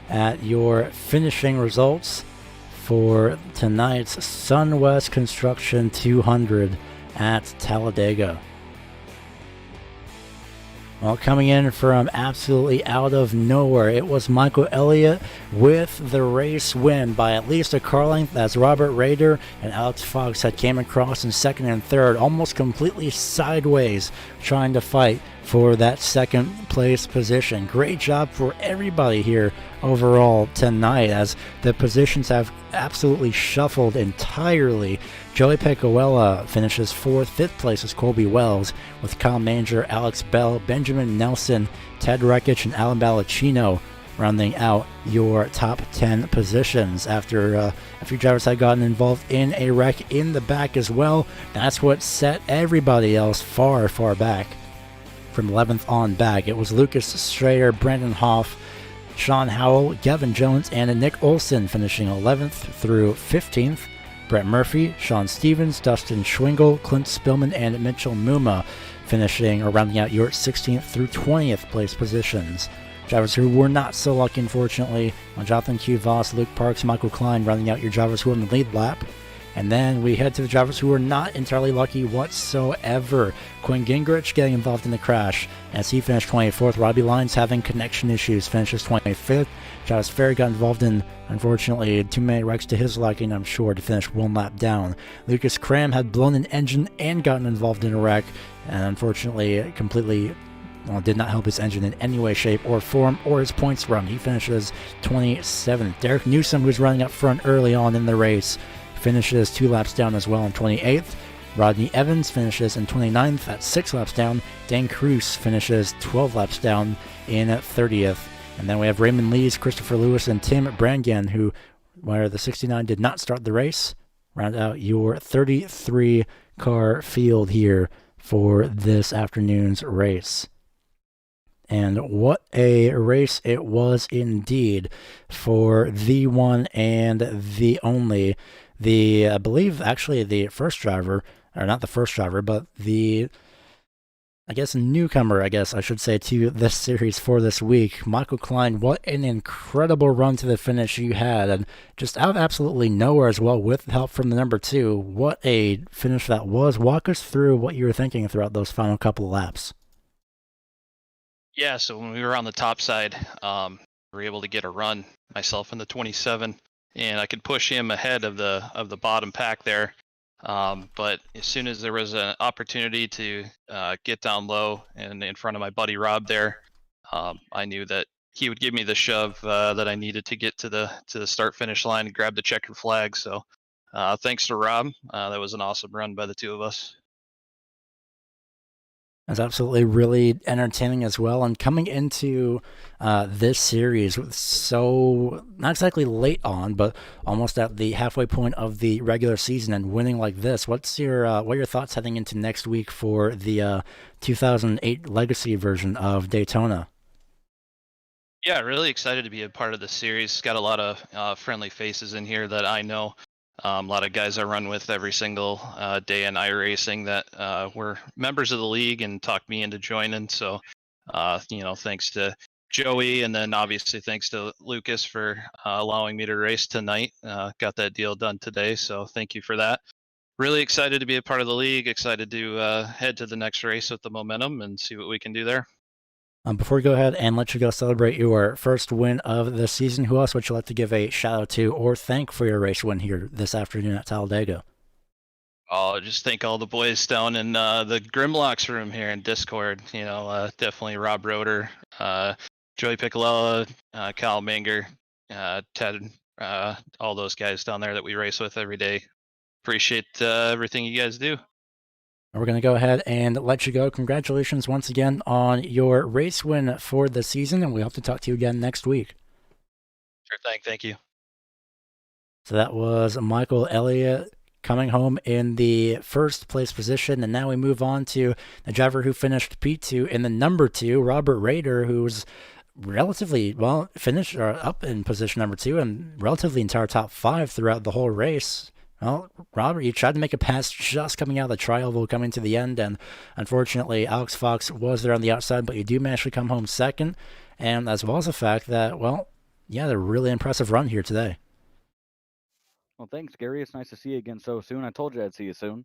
at your finishing results for tonight's SunWest Construction 200 at Talladega. Well, coming in from absolutely out of nowhere, it was Michael Elliott with the race win by at least a car length, as Robert Rader and Alex Fox had came across in second and third, almost completely sideways, trying to fight for that second place position. Great job for everybody here overall tonight, as the positions have absolutely shuffled entirely. Joey Pecoella finishes fourth. Fifth place is Colby Wells, with Kyle Manger, Alex Bell, Benjamin Nelson, Ted Rekich, and Alan Ballacino rounding out your top 10 positions. After a few drivers had gotten involved in a wreck in the back as well, that's what set everybody else far, far back. From 11th on back, it was Lucas Strayer, Brandon Hoff, Sean Howell, Gavin Jones, and Nick Olson finishing 11th through 15th. Brett Murphy, Sean Stevens, Dustin Schwingle, Clint Spillman, and Mitchell Muma finishing or rounding out your 16th through 20th place positions. Drivers who were not so lucky, unfortunately, Jonathan Q. Voss, Luke Parks, Michael Klein rounding out your drivers who were in the lead lap. And then we head to the drivers who were not entirely lucky whatsoever. Quinn Gingrich getting involved in the crash as he finished 24th. Robbie Lyons having connection issues, finishes 25th. Travis Ferry got involved in, unfortunately, too many wrecks to his liking, I'm sure, to finish one lap down. Lucas Cram had blown an engine and gotten involved in a wreck, and unfortunately completely did not help his engine in any way, shape, or form, or his points run. He finishes 27th. Derek Newsom, who's running up front early on in the race, finishes 2 laps down as well in 28th. Rodney Evans finishes in 29th at 6 laps down. Dan Cruz finishes 12 laps down in 30th. And then we have Raymond Lees, Christopher Lewis, and Tim Brangan, who, where the 69 did not start the race, round out your 33-car field here for this afternoon's race. And what a race it was indeed for the one and the only, I believe actually the first driver, or not the first driver, but the, newcomer, I should say, to this series for this week. Michael Klein, what an incredible run to the finish you had, and just out of absolutely nowhere as well, with help from the number 2. What a finish that was. Walk us through what you were thinking throughout those final couple of laps. Yeah, so when we were on the top side, we were able to get a run, myself in the 27, and I could push him ahead of the bottom pack there. But as soon as there was an opportunity to get down low and in front of my buddy Rob there, I knew that he would give me the shove that I needed to get to the start finish line and grab the checkered flag. So thanks to Rob, that was an awesome run by the two of us. That's absolutely really entertaining as well. And coming into this series so not exactly late on, but almost at the halfway point of the regular season and winning like this, what are your thoughts heading into next week for the 2008 Legacy version of Daytona? Yeah, really excited to be a part of the series. Got a lot of friendly faces in here that I know. A lot of guys I run with every single day in iRacing that were members of the league and talked me into joining. So, thanks to Joey, and then obviously thanks to Lucas for allowing me to race tonight. Got that deal done today, so thank you for that. Really excited to be a part of the league. Excited to head to the next race with the momentum and see what we can do there. Before we go ahead and let you go celebrate your first win of the season, who else would you like to give a shout out to or thank for your race win here this afternoon at Talladega? I'll just thank all the boys down in the Grimlocks room here in Discord. Definitely Rob Roeder, Joey Piccolella, Kyle Manger, Ted, all those guys down there that we race with every day. Appreciate everything you guys do. We're going to go ahead and let you go. Congratulations once again on your race win for the season, and we hope to talk to you again next week. Sure thing. Thank you. So that was Michael Elliott coming home in the first place position, and now we move on to the driver who finished P2 in the number 2, Robert Rader, who's relatively finished up in position number 2 and relatively entire top 5 throughout the whole race. Well, Robert, you tried to make a pass just coming out of the tri-oval coming to the end, and unfortunately Alex Fox was there on the outside, but you do manage to come home second, and as well as the fact that, well, you had a really impressive run here today. Well, thanks, Gary. It's nice to see you again so soon. I told you I'd see you soon.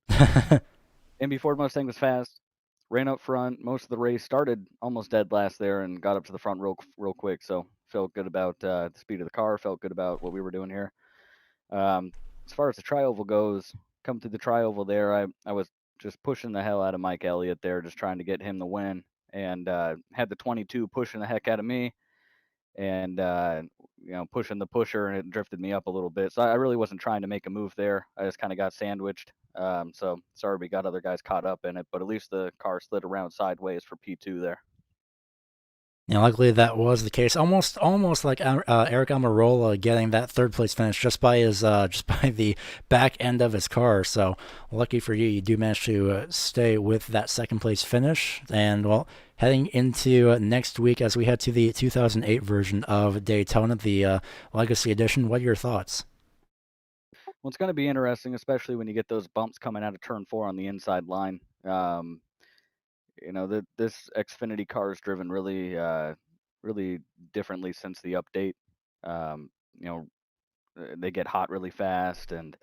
MB Ford Mustang was fast, ran up front most of the race, started almost dead last there, and got up to the front real quick. So felt good about the speed of the car, felt good about what we were doing here. As far as the tri-oval goes, come through the tri-oval there, I was just pushing the hell out of Mike Elliott there, just trying to get him the win, and had the 22 pushing the heck out of me, and pushing the pusher, and it drifted me up a little bit. So I really wasn't trying to make a move there. I just kind of got sandwiched. So sorry we got other guys caught up in it, but at least the car slid around sideways for P2 there. Yeah, luckily that was the case. Almost like Eric Almirola getting that third place finish just by the back end of his car. So lucky for you, you do manage to stay with that second place finish. And well, heading into next week as we head to the 2008 version of Daytona, the Legacy Edition, what are your thoughts? Well, it's going to be interesting, especially when you get those bumps coming out of turn 4 on the inside line. This Xfinity car is driven really, really differently since the update. They get hot really fast, and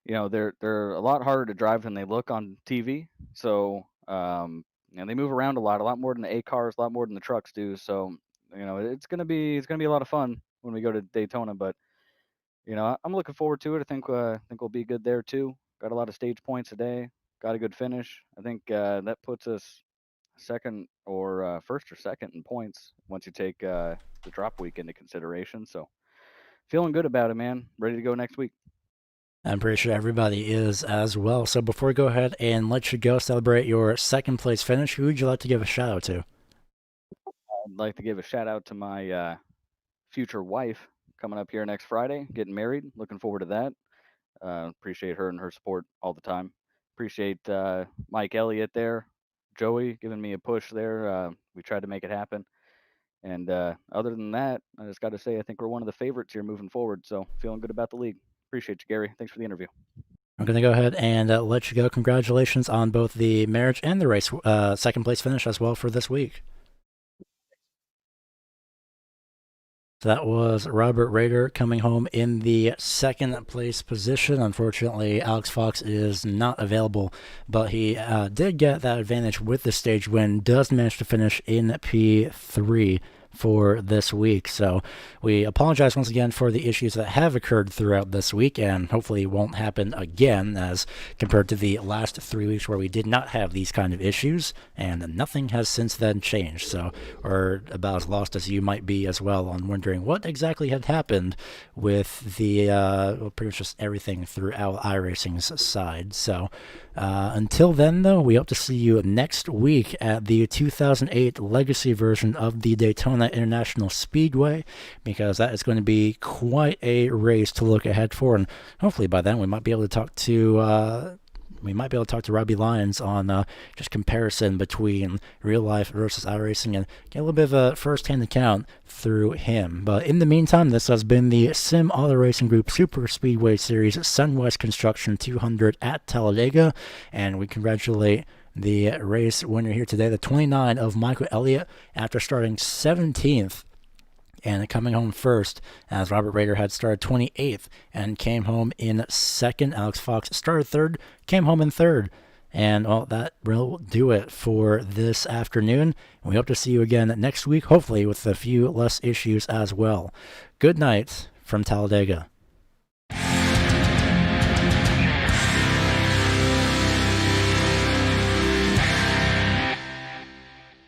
they're a lot harder to drive than they look on TV. So they move around a lot more than the A cars, a lot more than the trucks do. So it's gonna be a lot of fun when we go to Daytona. But I'm looking forward to it. I think we'll be good there too. Got a lot of stage points today. Got a good finish. I think that puts us second or first or second in points once you take the drop week into consideration. So feeling good about it, man. Ready to go next week. I'm pretty sure everybody is as well. So before we go ahead and let you go celebrate your second place finish, who would you like to give a shout out to? I'd like to give a shout out to my future wife coming up here next Friday, getting married. Looking forward to that. Appreciate her and her support all the time. Appreciate Mike Elliott there, Joey giving me a push there. We tried to make it happen. And other than that, I just got to say, I think we're one of the favorites here moving forward. So feeling good about the league. Appreciate you, Gary. Thanks for the interview. I'm going to go ahead and let you go. Congratulations on both the marriage and the race second place finish as well for this week. So that was Robert Rader coming home in the second place position. Unfortunately, Alex Fox is not available, but he did get that advantage with the stage win, does manage to finish in P3 for this week. So we apologize once again for the issues that have occurred throughout this week, and hopefully won't happen again as compared to the last 3 weeks where we did not have these kind of issues, and nothing has since then changed. So we're about as lost as you might be as well on wondering what exactly had happened with the pretty much just everything throughout iRacing's side. So until then, though, we hope to see you next week at the 2008 Legacy version of the Daytona International Speedway, because that is going to be quite a race to look ahead for, and hopefully by then we might be able to talk to Robbie Lyons on just comparison between real life versus iRacing and get a little bit of a first-hand account through him. But in the meantime, this has been the Sim Auto Racing Group Superspeedway Series Sunwest Construction 200 at Talladega, and we congratulate the race winner here today, the 29 of Michael Elliott, after starting 17th and coming home first, as Robert Rader had started 28th and came home in second. Alex Fox started third, came home in third. And well, that will do it for this afternoon. We hope to see you again next week, hopefully with a few less issues as well. Good night from Talladega.